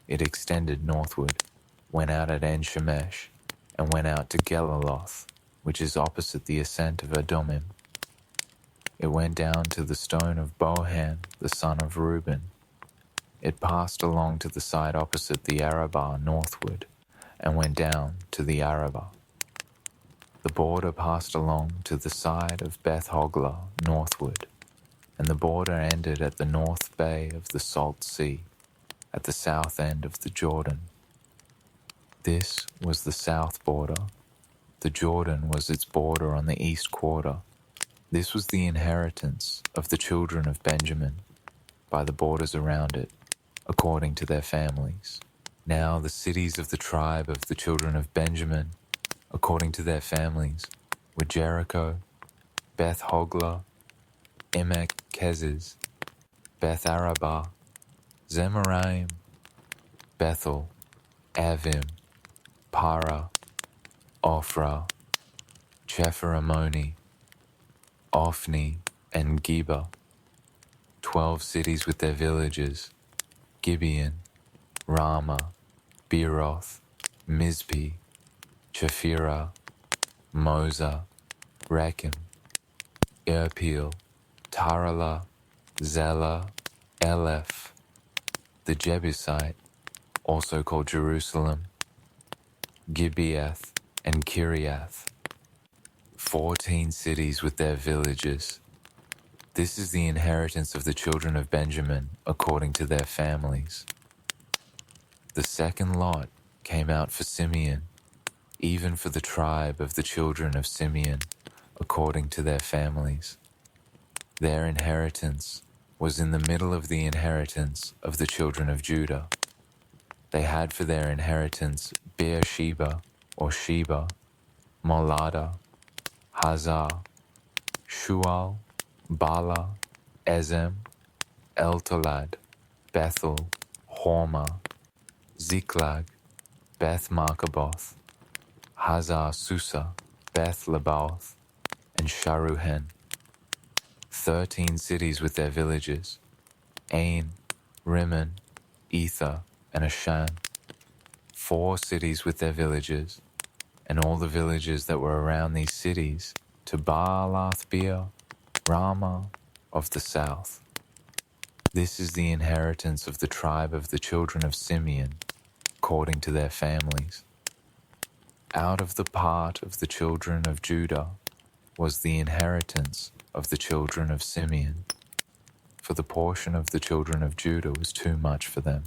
It extended northward, went out at En-shemesh, and went out to Geliloth, which is opposite the ascent of Adummim. It went down to the stone of Bohan, the son of Reuben. It passed along to the side opposite the Arabah northward, and went down to the Arabah. The border passed along to the side of Beth Hoglah northward, and the border ended at the north bay of the Salt Sea, at the south end of the Jordan. This was the south border. The Jordan was its border on the east quarter. This was the inheritance of the children of Benjamin, by the borders around it, according to their families. Now the cities of the tribe of the children of Benjamin, according to their families, were Jericho, Beth Hoglah, Emek Keziz, Beth Arabah, Zemaraim, Bethel, Avim, Para, Ophrah, Chephiramoni, Ophni, and Geba, 12 cities with their villages, Gibeon, Ramah, Beeroth, Mizpeh, Chephirah, Moza, Rakim, Irpeel, Tarala, Zela, Eleph, the Jebusite, also called Jerusalem, Gibeath, and Kiriath, 14 cities with their villages. This is the inheritance of the children of Benjamin according to their families. The second lot came out for Simeon, even for the tribe of the children of Simeon according to their families. Their inheritance was in the middle of the inheritance of the children of Judah. They had for their inheritance Beersheba or Sheba, Molada, Hazar, Shual, Bala, Ezem, Eltolad, Bethel, Hormah, Ziklag, Beth Markaboth, Hazar Susa, Beth Lebaoth, and Sharuhen. 13 cities with their villages, Ain, Rimmon, Ether, and Ashan. 4 cities with their villages, and all the villages that were around these cities, to Baalath-beer, Ramah of the south. This is the inheritance of the tribe of the children of Simeon, according to their families. Out of the part of the children of Judah was the inheritance of the children of Simeon, for the portion of the children of Judah was too much for them.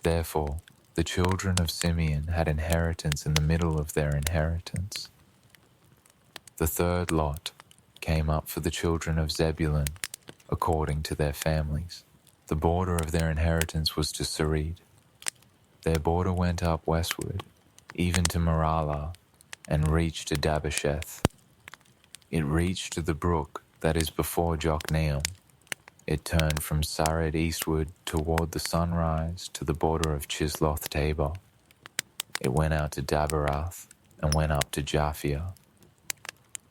Therefore, the children of Simeon had inheritance in the middle of their inheritance. The third lot came up for the children of Zebulun, according to their families. The border of their inheritance was to Sarid. Their border went up westward, even to Maralah, and reached to Dabbesheth. It reached to the brook that is before Jokneam. It turned from Sarid eastward toward the sunrise to the border of Chisloth-Tabor. It went out to Daberath and went up to Japhia.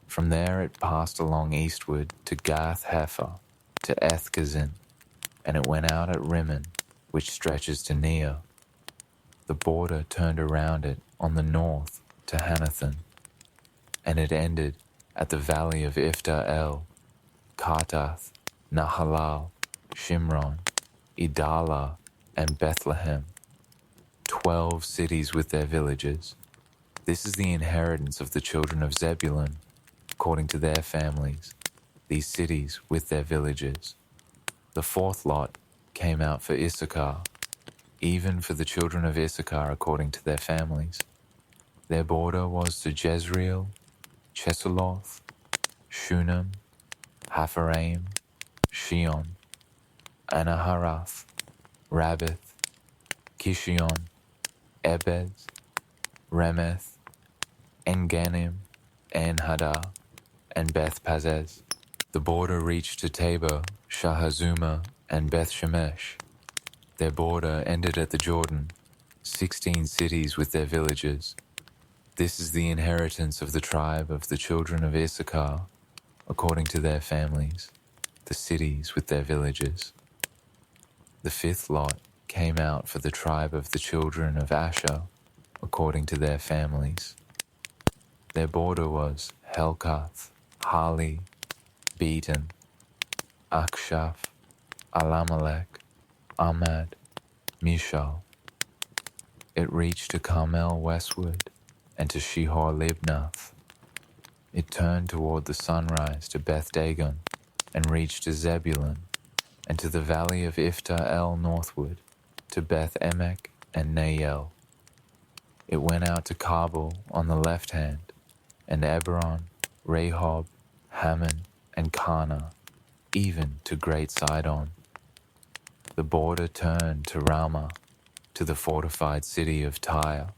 From there it passed along eastward to Gath-Hepher, to Ethkazin, and it went out at Rimmon which stretches to Nea. The border turned around it on the north to Hanathan, and it ended at the valley of Ifta El, Kartath, Nahalal, Shimron, Idala, and Bethlehem, 12 cities with their villages. This is the inheritance of the children of Zebulun, according to their families, these cities with their villages. The fourth lot came out for Issachar, even for the children of Issachar according to their families. Their border was to Jezreel, Chesuloth, Shunem, Hapharaim, Shion, Anaharath, Rabbith, Kishion, Ebez, Remeth, Enganim, En-Hadar, and Beth-Pazez. The border reached to Tabor, Shahazuma, and Beth-Shemesh. Their border ended at the Jordan, 16 cities with their villages. This is the inheritance of the tribe of the children of Issachar, according to their families, the cities with their villages. The fifth lot came out for the tribe of the children of Asher, according to their families. Their border was Helkath, Hali, Beaton, Akshaph, Alamelech, Amad, Mishal. It reached to Carmel westward and to Shihor-Libnath. It turned toward the sunrise to Beth-Dagon and reached to Zebulun and to the valley of Ifta El northward to Beth-Emek and Nael. It went out to Kabul on the left hand and Eberon, Rehob, Hammon, and Kana, even to Great Sidon. The border turned to Ramah, to the fortified city of Tyre,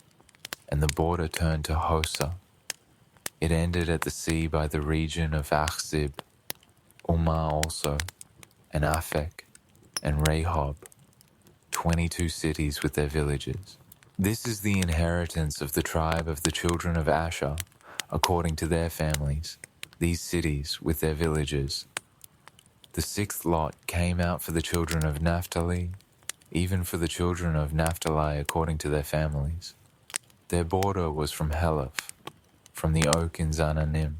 and the border turned to Hosa. It ended at the sea by the region of Achzib, Umah also, and Aphek, and Rehob, 22 cities with their villages. This is the inheritance of the tribe of the children of Asher, according to their families, these cities with their villages. The sixth lot came out for the children of Naphtali, even for the children of Naphtali according to their families. Their border was from Heleph, from the oak in Zananim,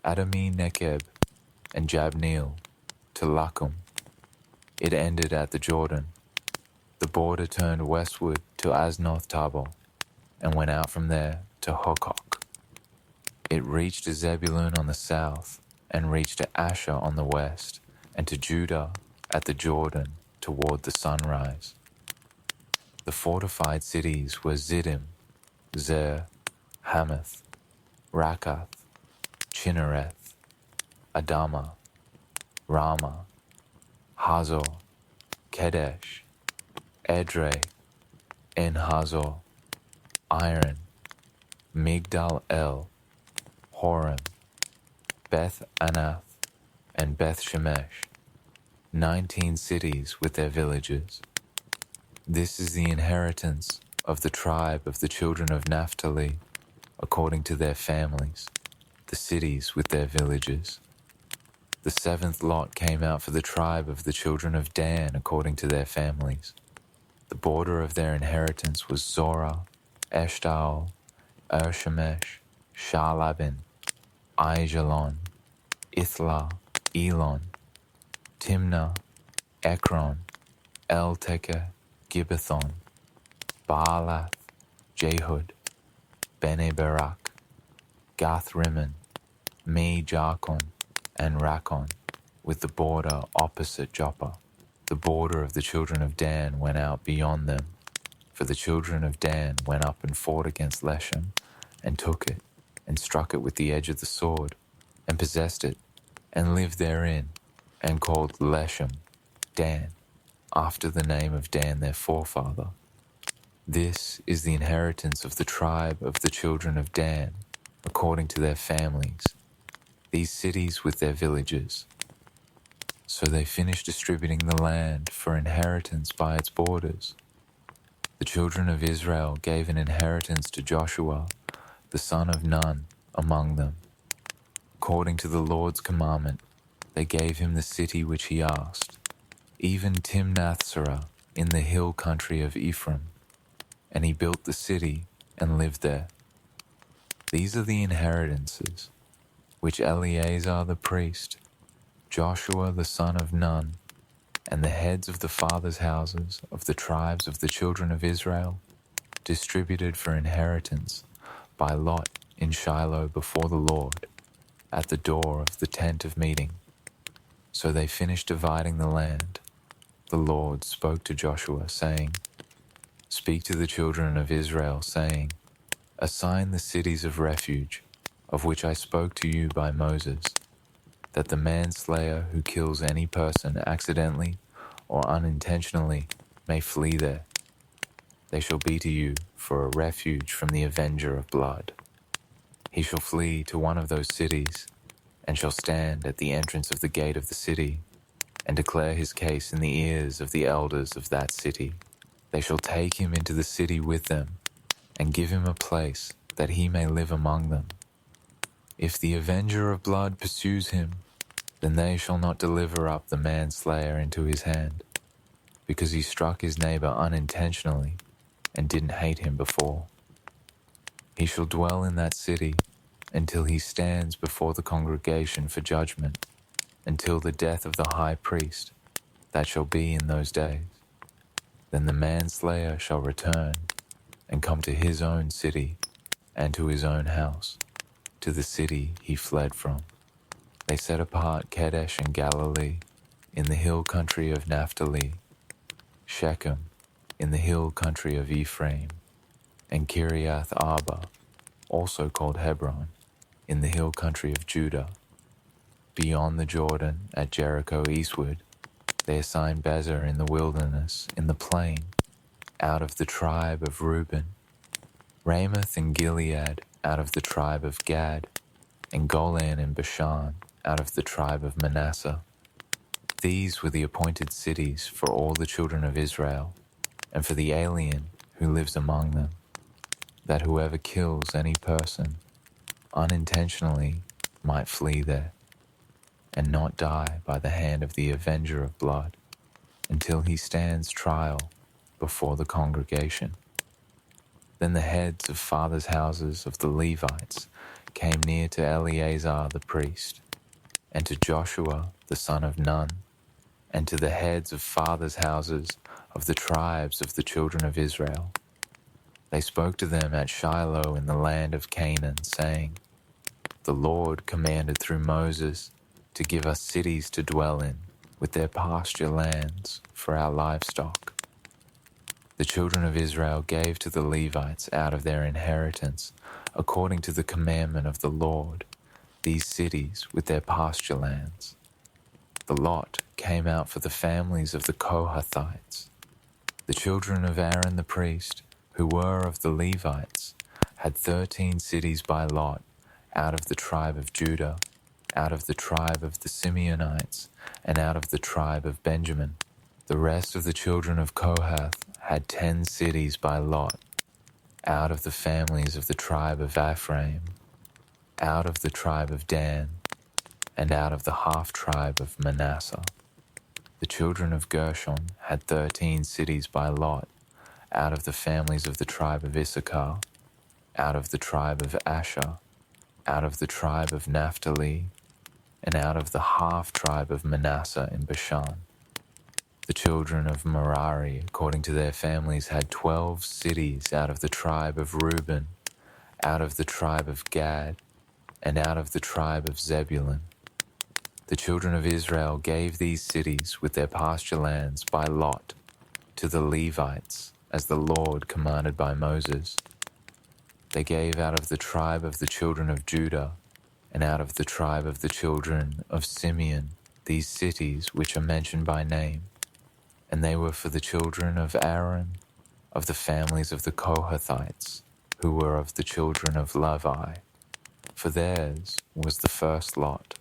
Adami Nekeb, and Jabneel, to Lakum. It ended at the Jordan. The border turned westward to Aznoth Tabor, and went out from there to Hokok. It reached to Zebulun on the south, and reached to Asher on the west, and to Judah at the Jordan toward the sunrise. The fortified cities were Ziddim, Zer, Hamath, Rakath, Chinnereth, Adama, Ramah, Hazor, Kedesh, Edrei, En-Hazor, Iron, Migdal El, Horem, Beth Anath, and Beth Shemesh, 19 cities with their villages. This is the inheritance of the tribe of the children of Naphtali, according to their families, the cities with their villages. The seventh lot came out for the tribe of the children of Dan, according to their families. The border of their inheritance was Zorah, Eshtaol, Ershemesh, Shalabin, Aijalon, Ithla, Elon, Timnah, Ekron, El-Tekeh, Gibbethon, Baalath, Jehud, Bene Barak, Gath Rimmon, Me Jarkon, and Rakon, with the border opposite Joppa. The border of the children of Dan went out beyond them, for the children of Dan went up and fought against Leshem, and took it, and struck it with the edge of the sword, and possessed it, and lived therein, and called Leshem Dan, after the name of Dan their forefather. This is the inheritance of the tribe of the children of Dan, according to their families, these cities with their villages. So they finished distributing the land for inheritance by its borders. The children of Israel gave an inheritance to Joshua, the son of Nun, among them. According to the Lord's commandment, they gave him the city which he asked, even Timnath-Serah in the hill country of Ephraim, and he built the city and lived there. These are the inheritances which Eleazar the priest, Joshua the son of Nun, and the heads of the fathers' houses of the tribes of the children of Israel distributed for inheritance by lot in Shiloh before the Lord, at the door of the tent of meeting. So they finished dividing the land. The Lord spoke to Joshua, saying, "Speak to the children of Israel, saying, Assign the cities of refuge, of which I spoke to you by Moses, that the manslayer who kills any person accidentally or unintentionally may flee there. They shall be to you for a refuge from the avenger of blood. He shall flee to one of those cities, and shall stand at the entrance of the gate of the city, and declare his case in the ears of the elders of that city. They shall take him into the city with them, and give him a place that he may live among them. If the avenger of blood pursues him, then they shall not deliver up the manslayer into his hand, because he struck his neighbor unintentionally and didn't hate him before. He shall dwell in that city until he stands before the congregation for judgment, until the death of the high priest that shall be in those days. Then the manslayer shall return and come to his own city and to his own house, to the city he fled from." They set apart Kadesh in Galilee, in the hill country of Naphtali, Shechem, in the hill country of Ephraim, and Kiriath Arba, also called Hebron, in the hill country of Judah. Beyond the Jordan, at Jericho eastward, they assigned Bezer in the wilderness, in the plain, out of the tribe of Reuben, Ramoth and Gilead, out of the tribe of Gad, and Golan and Bashan, out of the tribe of Manasseh. These were the appointed cities for all the children of Israel, and for the alien who lives among them, that whoever kills any person unintentionally might flee there, and not die by the hand of the avenger of blood, until he stands trial before the congregation. Then the heads of fathers' houses of the Levites came near to Eleazar the priest, and to Joshua the son of Nun, and to the heads of fathers' houses of the tribes of the children of Israel. They spoke to them at Shiloh in the land of Canaan, saying, "The Lord commanded through Moses to give us cities to dwell in, with their pasture lands for our livestock." The children of Israel gave to the Levites out of their inheritance, according to the commandment of the Lord, these cities with their pasture lands. The lot came out for the families of the Kohathites. The children of Aaron the priest, who were of the Levites, had 13 cities by lot, out of the tribe of Judah, out of the tribe of the Simeonites, and out of the tribe of Benjamin. The rest of the children of Kohath had 10 cities by lot, out of the families of the tribe of Ephraim, out of the tribe of Dan, and out of the half-tribe of Manasseh. The children of Gershon had 13 cities by lot, out of the families of the tribe of Issachar, out of the tribe of Asher, out of the tribe of Naphtali, and out of the half-tribe of Manasseh in Bashan. The children of Merari, according to their families, had 12 cities out of the tribe of Reuben, out of the tribe of Gad, and out of the tribe of Zebulun. The children of Israel gave these cities with their pasture lands by lot to the Levites, as the Lord commanded by Moses. They gave out of the tribe of the children of Judah, and out of the tribe of the children of Simeon, these cities which are mentioned by name. And they were for the children of Aaron, of the families of the Kohathites, who were of the children of Levi, for theirs was the first lot.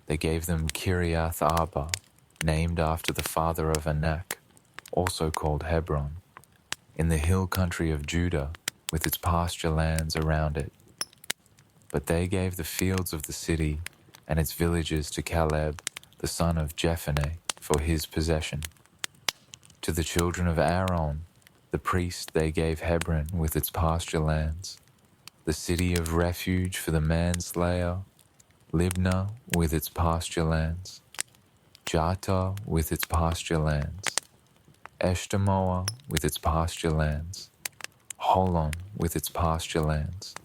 They gave them Kiriath Arba, named after the father of Anak, also called Hebron, in the hill country of Judah, with its pasture lands around it. But they gave the fields of the city and its villages to Caleb, the son of Jephunneh, for his possession. To the children of Aaron, the priest, they gave Hebron with its pasture lands, the city of refuge for the manslayer, Libnah with its pasture lands, Jata with its pasture lands, Eshtemoa with its pasture lands, Holon with its pasture lands,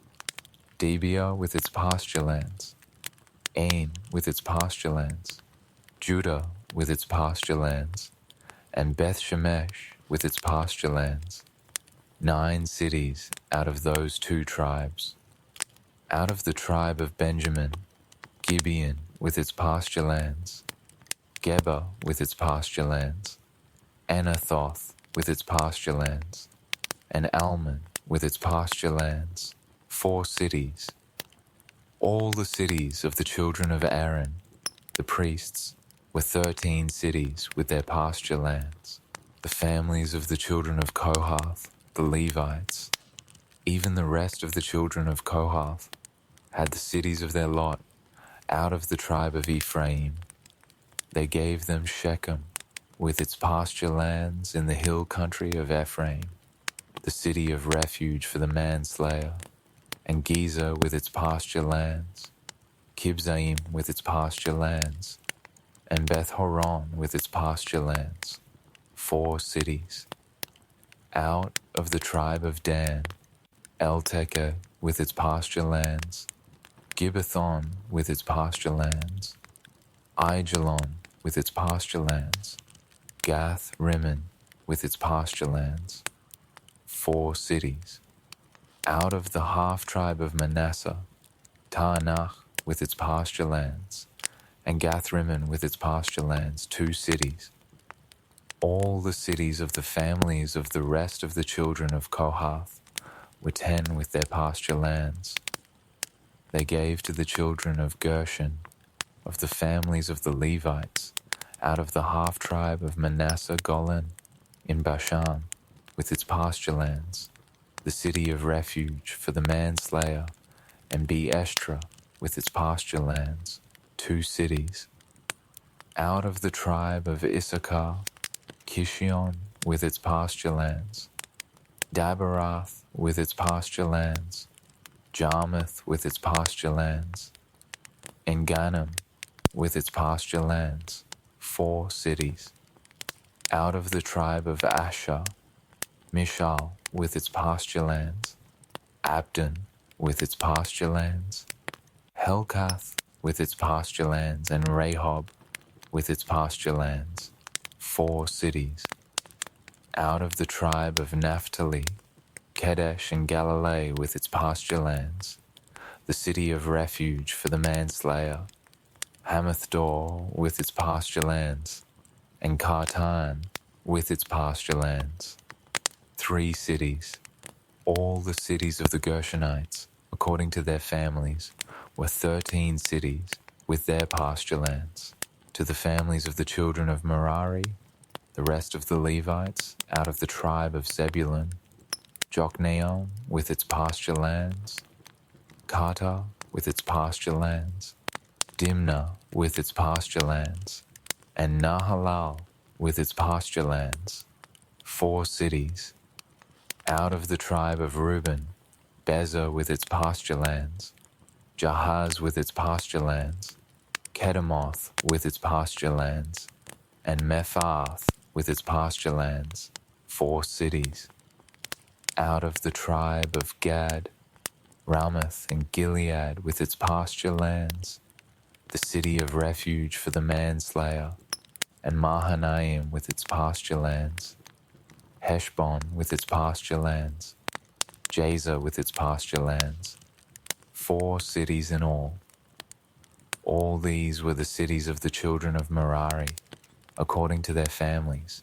Debir with its pasture lands, Ain with its pasture lands, Judah with its pasture lands, and Beth Shemesh with its pasture lands. 9 cities out of those 2 tribes. Out of the tribe of Benjamin, Gibeon with its pasture lands, Geba with its pasture lands, Anathoth with its pasture lands, and Almon with its pasture lands, 4 cities. All the cities of the children of Aaron, the priests, were 13 cities with their pasture lands. The families of the children of Kohath, the Levites, even the rest of the children of Kohath, had the cities of their lot out of the tribe of Ephraim. They gave them Shechem with its pasture lands in the hill country of Ephraim, the city of refuge for the manslayer, and Gezer with its pasture lands, Kibzaim with its pasture lands, and Beth-horon with its pasture lands, 4 cities. Out of the tribe of Dan, Eltekeh with its pasture lands, Gibbethon with its pasture lands, Aijalon with its pasture lands, Gath Rimmon with its pasture lands, 4 cities. Out of the half-tribe of Manasseh, Taanach with its pasture lands, and Gath Rimmon with its pasture lands, 2 cities. All the cities of the families of the rest of the children of Kohath were 10 with their pasture lands. They gave to the children of Gershon, of the families of the Levites, out of the half-tribe of Manasseh Golan, in Bashan, with its pasture lands, the city of refuge for the manslayer, and Be-Eshtra, with its pasture lands, 2 cities. Out of the tribe of Issachar, Kishion, with its pasture lands, Daberath, with its pasture lands, Jarmuth, with its pasture lands, Enganim, with its pasture lands, 4 cities. Out of the tribe of Asher, Mishal, with its pasture lands, Abdon, with its pasture lands, Helkath, with its pasture lands, and Rehob, with its pasture lands, 4 cities. Out of the tribe of Naphtali, Kedesh and Galilee with its pasture lands, the city of refuge for the manslayer, Hamath-dor with its pasture lands, and Kartan with its pasture lands, 3 cities. All the cities of the Gershonites, according to their families, were 13 cities with their pasture lands. To the families of the children of Merari, the rest of the Levites, out of the tribe of Zebulun, Jokneam with its pasture lands, Kartar with its pasture lands, Dimnah with its pasture lands, and Nahalal with its pasture lands, 4 cities. Out of the tribe of Reuben, Bezer with its pasture lands, Jahaz with its pasture lands, Kedemoth with its pasture lands, and Mephaath with its pasture lands, 4 cities. Out of the tribe of Gad, Ramoth and Gilead with its pasture lands, the city of refuge for the manslayer, and Mahanaim with its pasture lands, Heshbon with its pasture lands, Jazer with its pasture lands, 4 cities in all. All these were the cities of the children of Merari, according to their families,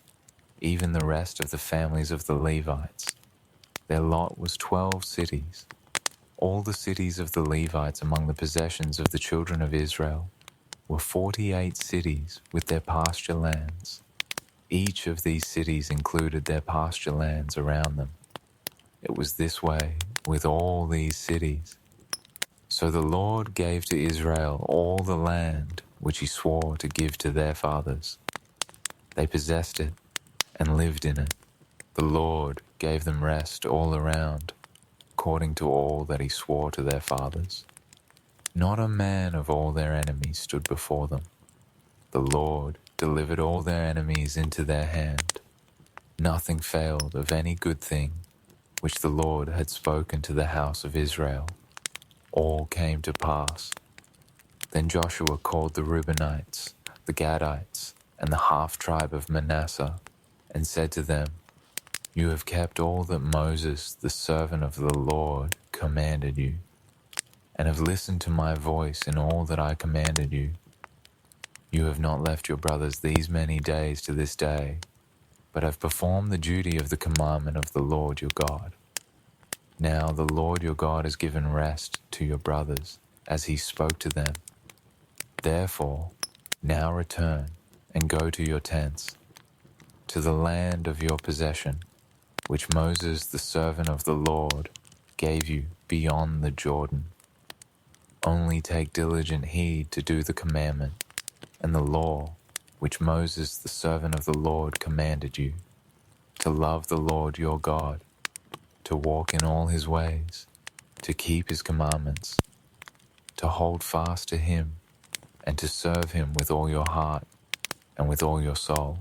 even the rest of the families of the Levites. Their lot was 12 cities. All the cities of the Levites among the possessions of the children of Israel were 48 cities with their pasture lands. Each of these cities included their pasture lands around them. It was this way with all these cities. So the Lord gave to Israel all the land which he swore to give to their fathers. They possessed it, and lived in it. The Lord gave them rest all around, according to all that he swore to their fathers. Not a man of all their enemies stood before them. The Lord delivered all their enemies into their hand. Nothing failed of any good thing which the Lord had spoken to the house of Israel. All came to pass. Then Joshua called the Reubenites, the Gadites, and the half-tribe of Manasseh, and said to them, "You have kept all that Moses, the servant of the Lord, commanded you, and have listened to my voice in all that I commanded you. You have not left your brothers these many days to this day, but have performed the duty of the commandment of the Lord your God. Now the Lord your God has given rest to your brothers, as he spoke to them. Therefore, now return and go to your tents, to the land of your possession, which Moses the servant of the Lord gave you beyond the Jordan. Only take diligent heed to do the commandment and the law which Moses the servant of the Lord commanded you, to love the Lord your God, to walk in all his ways, to keep his commandments, to hold fast to him, and to serve him with all your heart and with all your soul."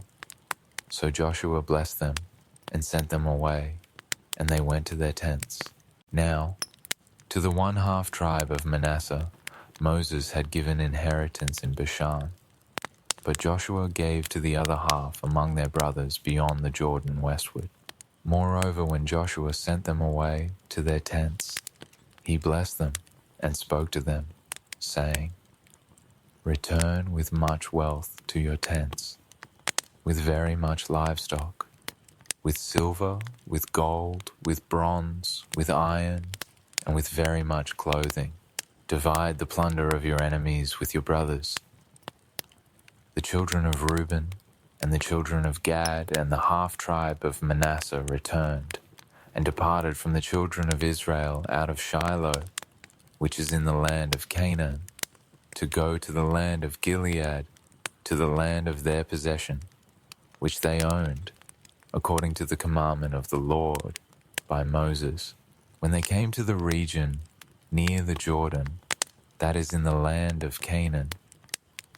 So Joshua blessed them and sent them away, and they went to their tents. Now, to the 1/2 tribe of Manasseh, Moses had given inheritance in Bashan, but Joshua gave to the other half among their brothers beyond the Jordan westward. Moreover, when Joshua sent them away to their tents, he blessed them and spoke to them, saying, "Return with much wealth to your tents, with very much livestock, with silver, with gold, with bronze, with iron, and with very much clothing. Divide the plunder of your enemies with your brothers." The children of Reuben and the children of Gad and the half-tribe of Manasseh returned and departed from the children of Israel out of Shiloh, which is in the land of Canaan, to go to the land of Gilead, to the land of their possession, which they owned, according to the commandment of the Lord by Moses. When they came to the region near the Jordan, that is in the land of Canaan,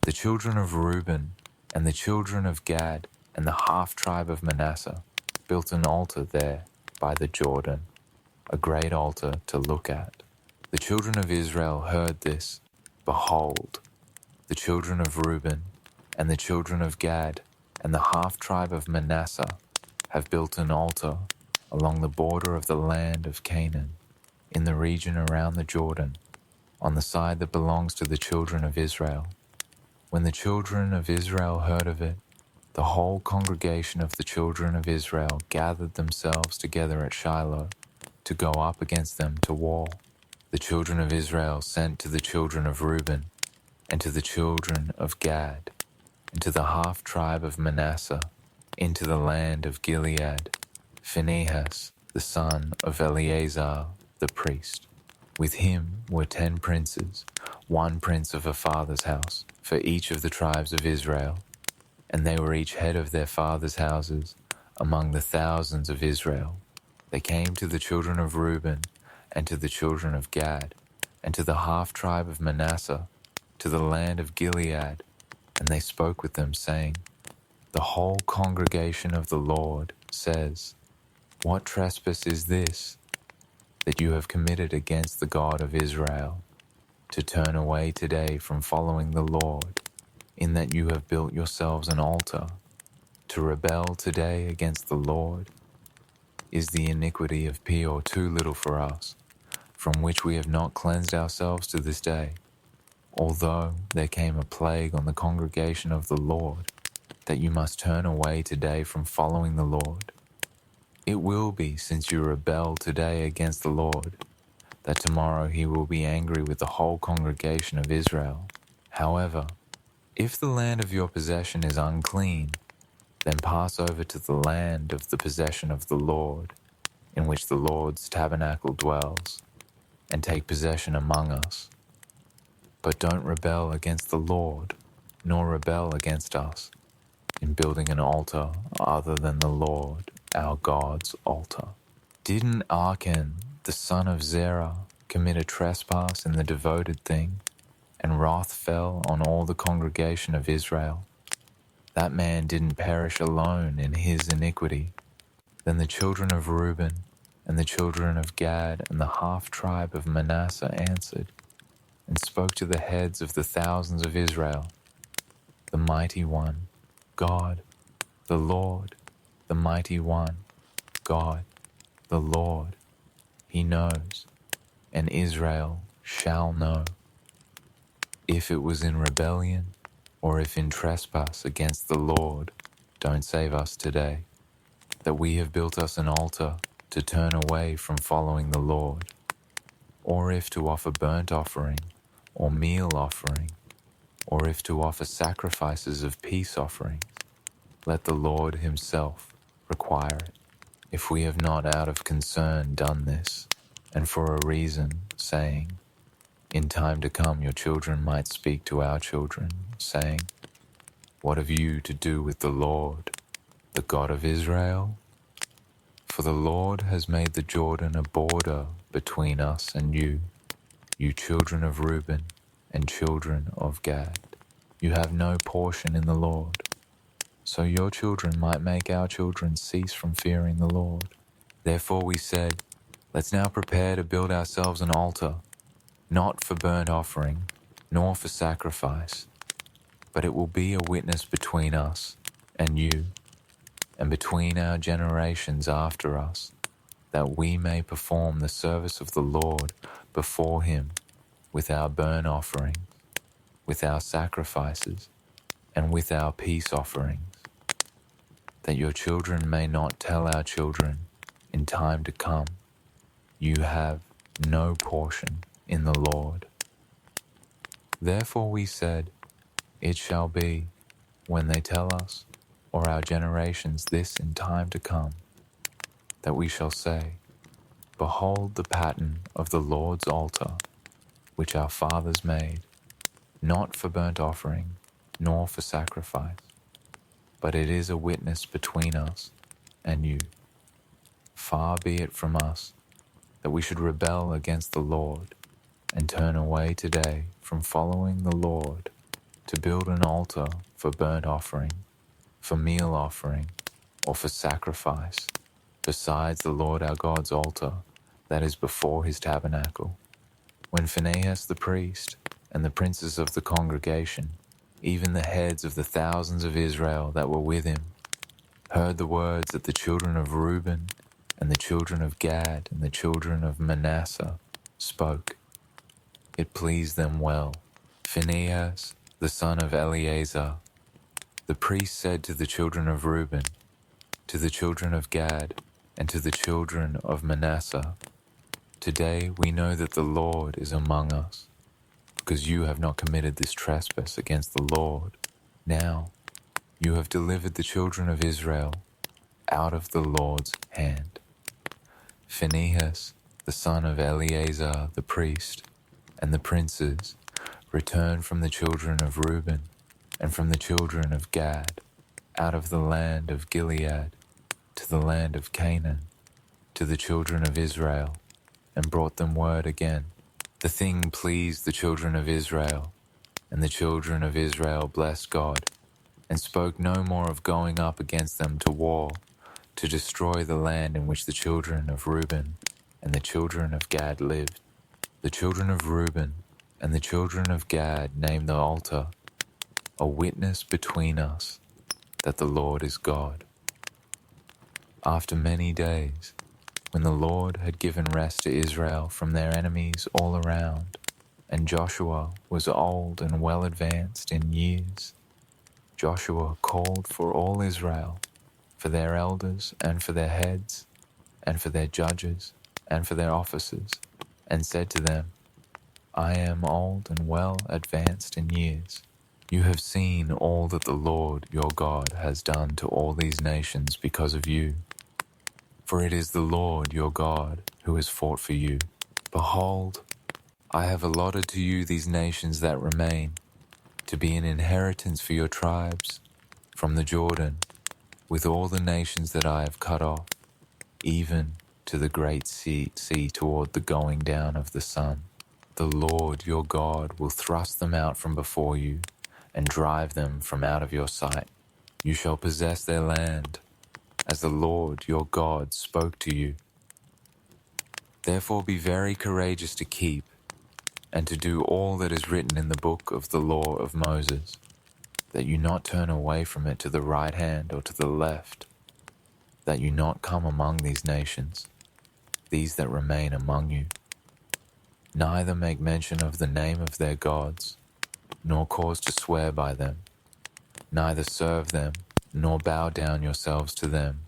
the children of Reuben and the children of Gad and the half-tribe of Manasseh built an altar there by the Jordan, a great altar to look at. The children of Israel heard this. Behold, the children of Reuben and the children of Gad and the half-tribe of Manasseh have built an altar along the border of the land of Canaan, in the region around the Jordan, on the side that belongs to the children of Israel. When the children of Israel heard of it, the whole congregation of the children of Israel gathered themselves together at Shiloh to go up against them to war. The children of Israel sent to the children of Reuben and to the children of Gad and to the half-tribe of Manasseh into the land of Gilead, Phinehas, the son of Eleazar the priest. With him were 10 princes, 1 prince of a father's house, for each of the tribes of Israel, and they were each head of their fathers' houses among the thousands of Israel. They came to the children of Reuben and to the children of Gad and to the half-tribe of Manasseh, to the land of Gilead, and they spoke with them, saying, "The whole congregation of the Lord says, what trespass is this that you have committed against the God of Israel, to turn away today from following the Lord, in that you have built yourselves an altar, to rebel today against the Lord? Is the iniquity of Peor too little for us, from which we have not cleansed ourselves to this day? Although there came a plague on the congregation of the Lord, that you must turn away today from following the Lord. It will be, since you rebel today against the Lord, that tomorrow he will be angry with the whole congregation of Israel. However, if the land of your possession is unclean, then pass over to the land of the possession of the Lord, in which the Lord's tabernacle dwells, and take possession among us. But don't rebel against the Lord, nor rebel against us. in building an altar other than the Lord our God's altar? Didn't Achan, the son of Zerah, commit a trespass in the devoted thing, and wrath fell on all the congregation of Israel? That man didn't perish alone in his iniquity. Then the children of Reuben and the children of Gad and the half-tribe of Manasseh answered and spoke to the heads of the thousands of Israel. The mighty one, God, the Lord, the mighty one, God, the Lord, he knows, and Israel shall know. If it was in rebellion or if in trespass against the Lord, don't save us today, that we have built us an altar to turn away from following the Lord, or if to offer burnt offering or meal offering, or if to offer sacrifices of peace offerings, let the Lord himself require it. If we have not out of concern done this, and for a reason, saying, in time to come your children might speak to our children, saying, what have you to do with the Lord, the God of Israel? For the Lord has made the Jordan a border between us and you children of Reuben and children of Gad. You have no portion in the Lord. So your children might make our children cease from fearing the Lord. Therefore we said, let's now prepare to build ourselves an altar, not for burnt offering, nor for sacrifice, but it will be a witness between us and you, and between our generations after us, that we may perform the service of the Lord before him with our burnt offerings, with our sacrifices, and with our peace offerings, that your children may not tell our children in time to come, you have no portion in the Lord. Therefore we said, it shall be, when they tell us, or our generations this in time to come, that we shall say, behold the pattern of the Lord's altar, which our fathers made, not for burnt offering, nor for sacrifice, but it is a witness between us and you. Far be it from us that we should rebel against the Lord and turn away today from following the Lord to build an altar for burnt offering, for meal offering, or for sacrifice, besides the Lord our God's altar that is before his tabernacle. When Phinehas the priest and the princes of the congregation, even the heads of the thousands of Israel that were with him, heard the words that the children of Reuben and the children of Gad and the children of Manasseh spoke, it pleased them well. Phinehas, the son of Eleazar, the priest, said to the children of Reuben, to the children of Gad, and to the children of Manasseh, today we know that the Lord is among us, because you have not committed this trespass against the Lord. Now you have delivered the children of Israel out of the Lord's hand. Phinehas, the son of Eleazar the priest, and the princes returned from the children of Reuben and from the children of Gad out of the land of Gilead to the land of Canaan to the children of Israel, and brought them word again. The thing pleased the children of Israel, and the children of Israel blessed God, and spoke no more of going up against them to war, to destroy the land in which the children of Reuben and the children of Gad lived. The children of Reuben and the children of Gad named the altar, a witness between us that the Lord is God. After many days, when the Lord had given rest to Israel from their enemies all around, and Joshua was old and well advanced in years, Joshua called for all Israel, for their elders and for their heads, and for their judges and for their officers, and said to them, I am old and well advanced in years. You have seen all that the Lord your God has done to all these nations because of you. For it is the Lord your God who has fought for you. Behold, I have allotted to you these nations that remain, to be an inheritance for your tribes, from the Jordan, with all the nations that I have cut off, even to the great sea toward the going down of the sun. The Lord your God will thrust them out from before you and drive them from out of your sight. You shall possess their land, as the Lord your God spoke to you. Therefore be very courageous to keep and to do all that is written in the book of the law of Moses, that you not turn away from it to the right hand or to the left, that you not come among these nations, these that remain among you, neither make mention of the name of their gods, nor cause to swear by them, neither serve them, nor bow down yourselves to them,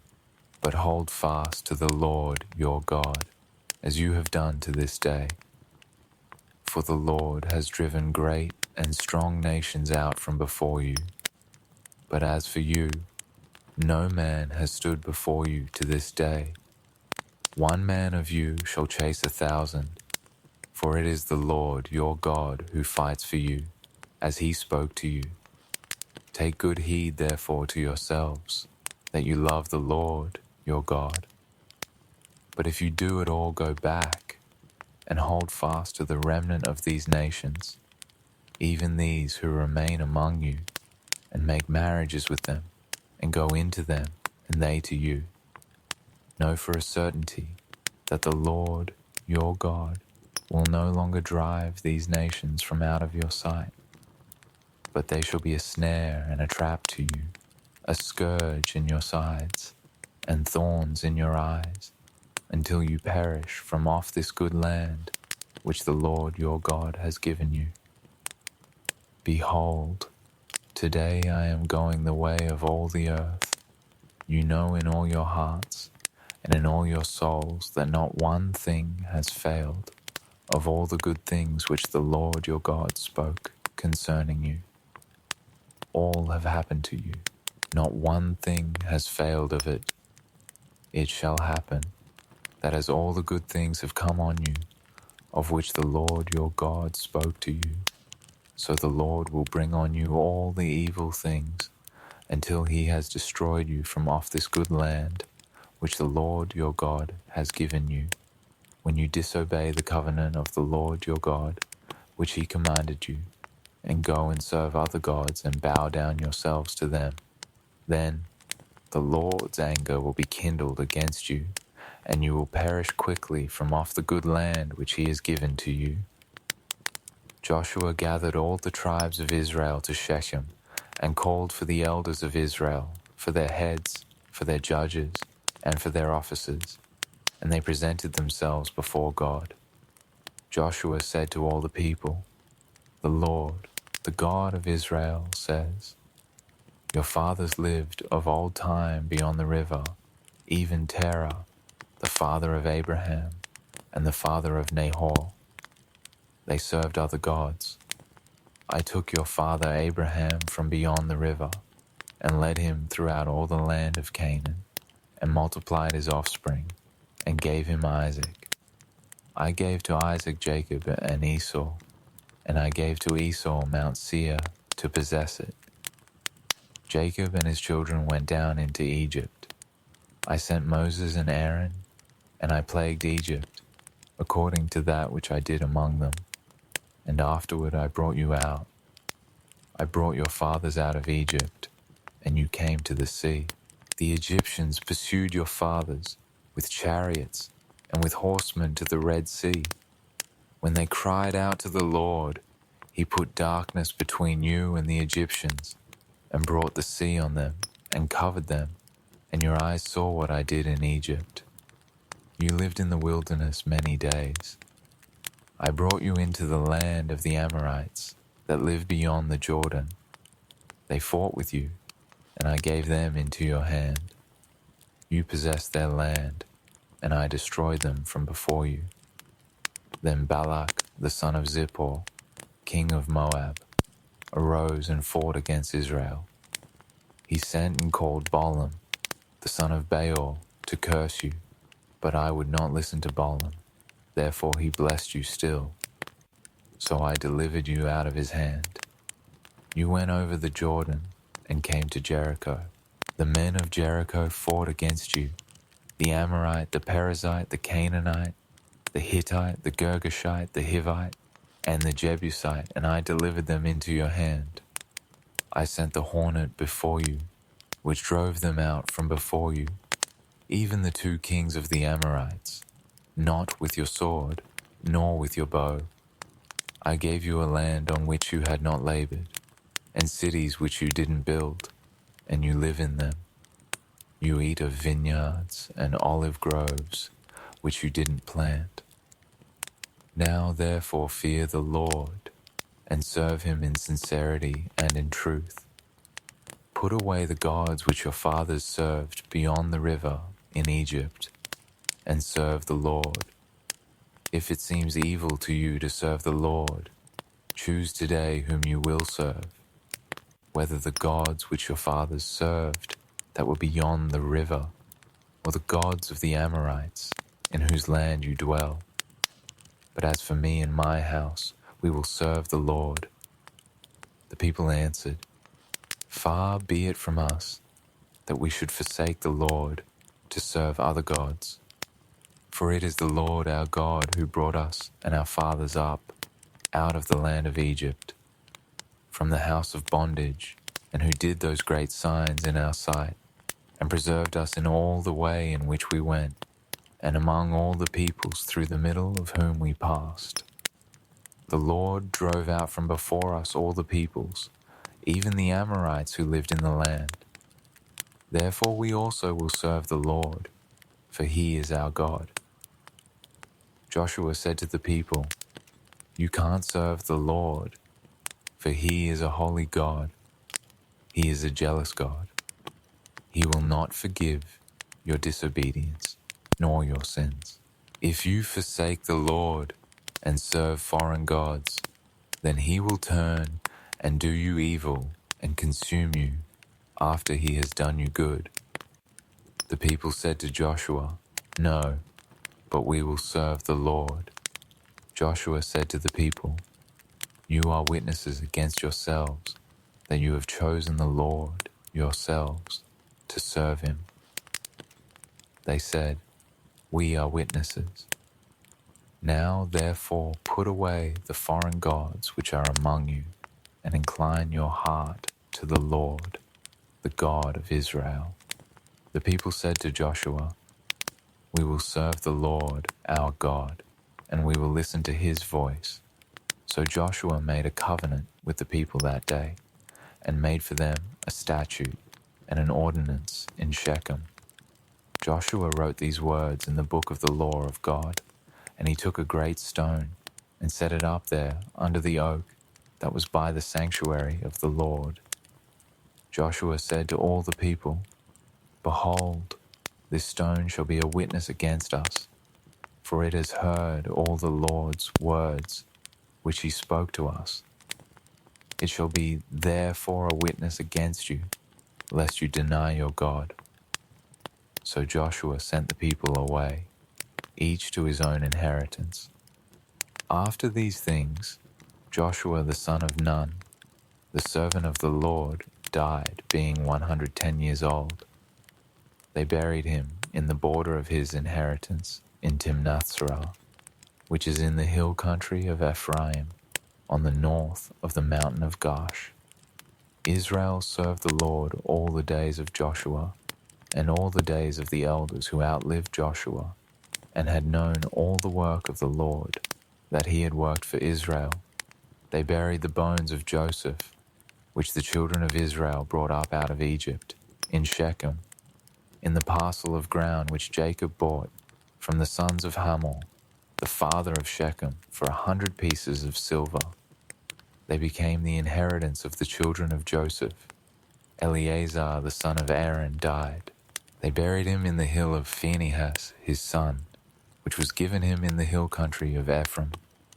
but hold fast to the Lord your God, as you have done to this day. For the Lord has driven great and strong nations out from before you. But as for you, no man has stood before you to this day. 1 man of you shall chase 1,000, for it is the Lord your God who fights for you, as he spoke to you. Take good heed therefore to yourselves, that you love the Lord your God. But if you do at all go back, and hold fast to the remnant of these nations, even these who remain among you, and make marriages with them, and go into them, and they to you, know for a certainty that the Lord your God will no longer drive these nations from out of your sight, but they shall be a snare and a trap to you, a scourge in your sides, and thorns in your eyes, until you perish from off this good land which the Lord your God has given you. Behold, today I am going the way of all the earth. You know in all your hearts and in all your souls that not one thing has failed of all the good things which the Lord your God spoke concerning you. All have happened to you. Not one thing has failed of it. It shall happen that as all the good things have come on you, of which the Lord your God spoke to you, so the Lord will bring on you all the evil things until he has destroyed you from off this good land which the Lord your God has given you, when you disobey the covenant of the Lord your God, which he commanded you, and go and serve other gods and bow down yourselves to them. Then the Lord's anger will be kindled against you, and you will perish quickly from off the good land which he has given to you. Joshua gathered all the tribes of Israel to Shechem, and called for the elders of Israel, for their heads, for their judges, and for their officers, and they presented themselves before God. Joshua said to all the people, "The Lord, the God of Israel, says, Your fathers lived of old time beyond the river, even Terah, the father of Abraham, and the father of Nahor. They served other gods. I took your father Abraham from beyond the river, and led him throughout all the land of Canaan, and multiplied his offspring, and gave him Isaac. I gave to Isaac Jacob and Esau, and I gave to Esau Mount Seir to possess it. Jacob and his children went down into Egypt. I sent Moses and Aaron, and I plagued Egypt, according to that which I did among them. And afterward I brought you out. I brought your fathers out of Egypt, and you came to the sea. The Egyptians pursued your fathers with chariots and with horsemen to the Red Sea. When they cried out to the Lord, he put darkness between you and the Egyptians, and brought the sea on them, and covered them, and your eyes saw what I did in Egypt. You lived in the wilderness many days. I brought you into the land of the Amorites that live beyond the Jordan. They fought with you, and I gave them into your hand. You possessed their land, and I destroyed them from before you. Then Balak, the son of Zippor, king of Moab, arose and fought against Israel. He sent and called Balaam, the son of Beor, to curse you, but I would not listen to Balaam. Therefore he blessed you still. So I delivered you out of his hand. You went over the Jordan, and came to Jericho. The men of Jericho fought against you, the Amorite, the Perizzite, the Canaanite, the Hittite, the Girgashite, the Hivite, and the Jebusite, and I delivered them into your hand. I sent the hornet before you, which drove them out from before you, even the 2 kings of the Amorites, not with your sword, nor with your bow. I gave you a land on which you had not labored, and cities which you didn't build, and you live in them. You eat of vineyards and olive groves, which you didn't plant. Now therefore fear the Lord, and serve him in sincerity and in truth. Put away the gods which your fathers served beyond the river in Egypt, and serve the Lord. If it seems evil to you to serve the Lord, choose today whom you will serve, whether the gods which your fathers served that were beyond the river, or the gods of the Amorites, in whose land you dwell. But as for me and my house, we will serve the Lord. The people answered, Far be it from us that we should forsake the Lord to serve other gods. For it is the Lord our God who brought us and our fathers up out of the land of Egypt, from the house of bondage, and who did those great signs in our sight, and preserved us in all the way in which we went, and among all the peoples through the middle of whom we passed. The Lord drove out from before us all the peoples, even the Amorites who lived in the land. Therefore we also will serve the Lord, for he is our God. Joshua said to the people, You can't serve the Lord, for he is a holy God. He is a jealous God. He will not forgive your disobedience, nor your sins. If you forsake the Lord and serve foreign gods, then he will turn and do you evil and consume you after he has done you good. The people said to Joshua, No, but we will serve the Lord. Joshua said to the people, You are witnesses against yourselves that you have chosen the Lord yourselves to serve him. They said, We are witnesses. Now therefore put away the foreign gods which are among you, and incline your heart to the Lord, the God of Israel. The people said to Joshua, We will serve the Lord our God, and we will listen to his voice. So Joshua made a covenant with the people that day, and made for them a statute and an ordinance in Shechem. Joshua wrote these words in the book of the law of God, and he took a great stone and set it up there under the oak that was by the sanctuary of the Lord. Joshua said to all the people, Behold, this stone shall be a witness against us, for it has heard all the Lord's words which he spoke to us. It shall be therefore a witness against you, lest you deny your God. So Joshua sent the people away, each to his own inheritance. After these things, Joshua the son of Nun, the servant of the Lord, died, being 110 years old. They buried him in the border of his inheritance in Timnath-serah, which is in the hill country of Ephraim, on the north of the mountain of Gaash. Israel served the Lord all the days of Joshua, and all the days of the elders who outlived Joshua, and had known all the work of the Lord that he had worked for Israel. They buried the bones of Joseph, which the children of Israel brought up out of Egypt, in Shechem, in the parcel of ground which Jacob bought from the sons of Hamor, the father of Shechem, for 100 pieces of silver. They became the inheritance of the children of Joseph. Eleazar the son of Aaron died. They buried him in the hill of Phinehas his son, which was given him in the hill country of Ephraim.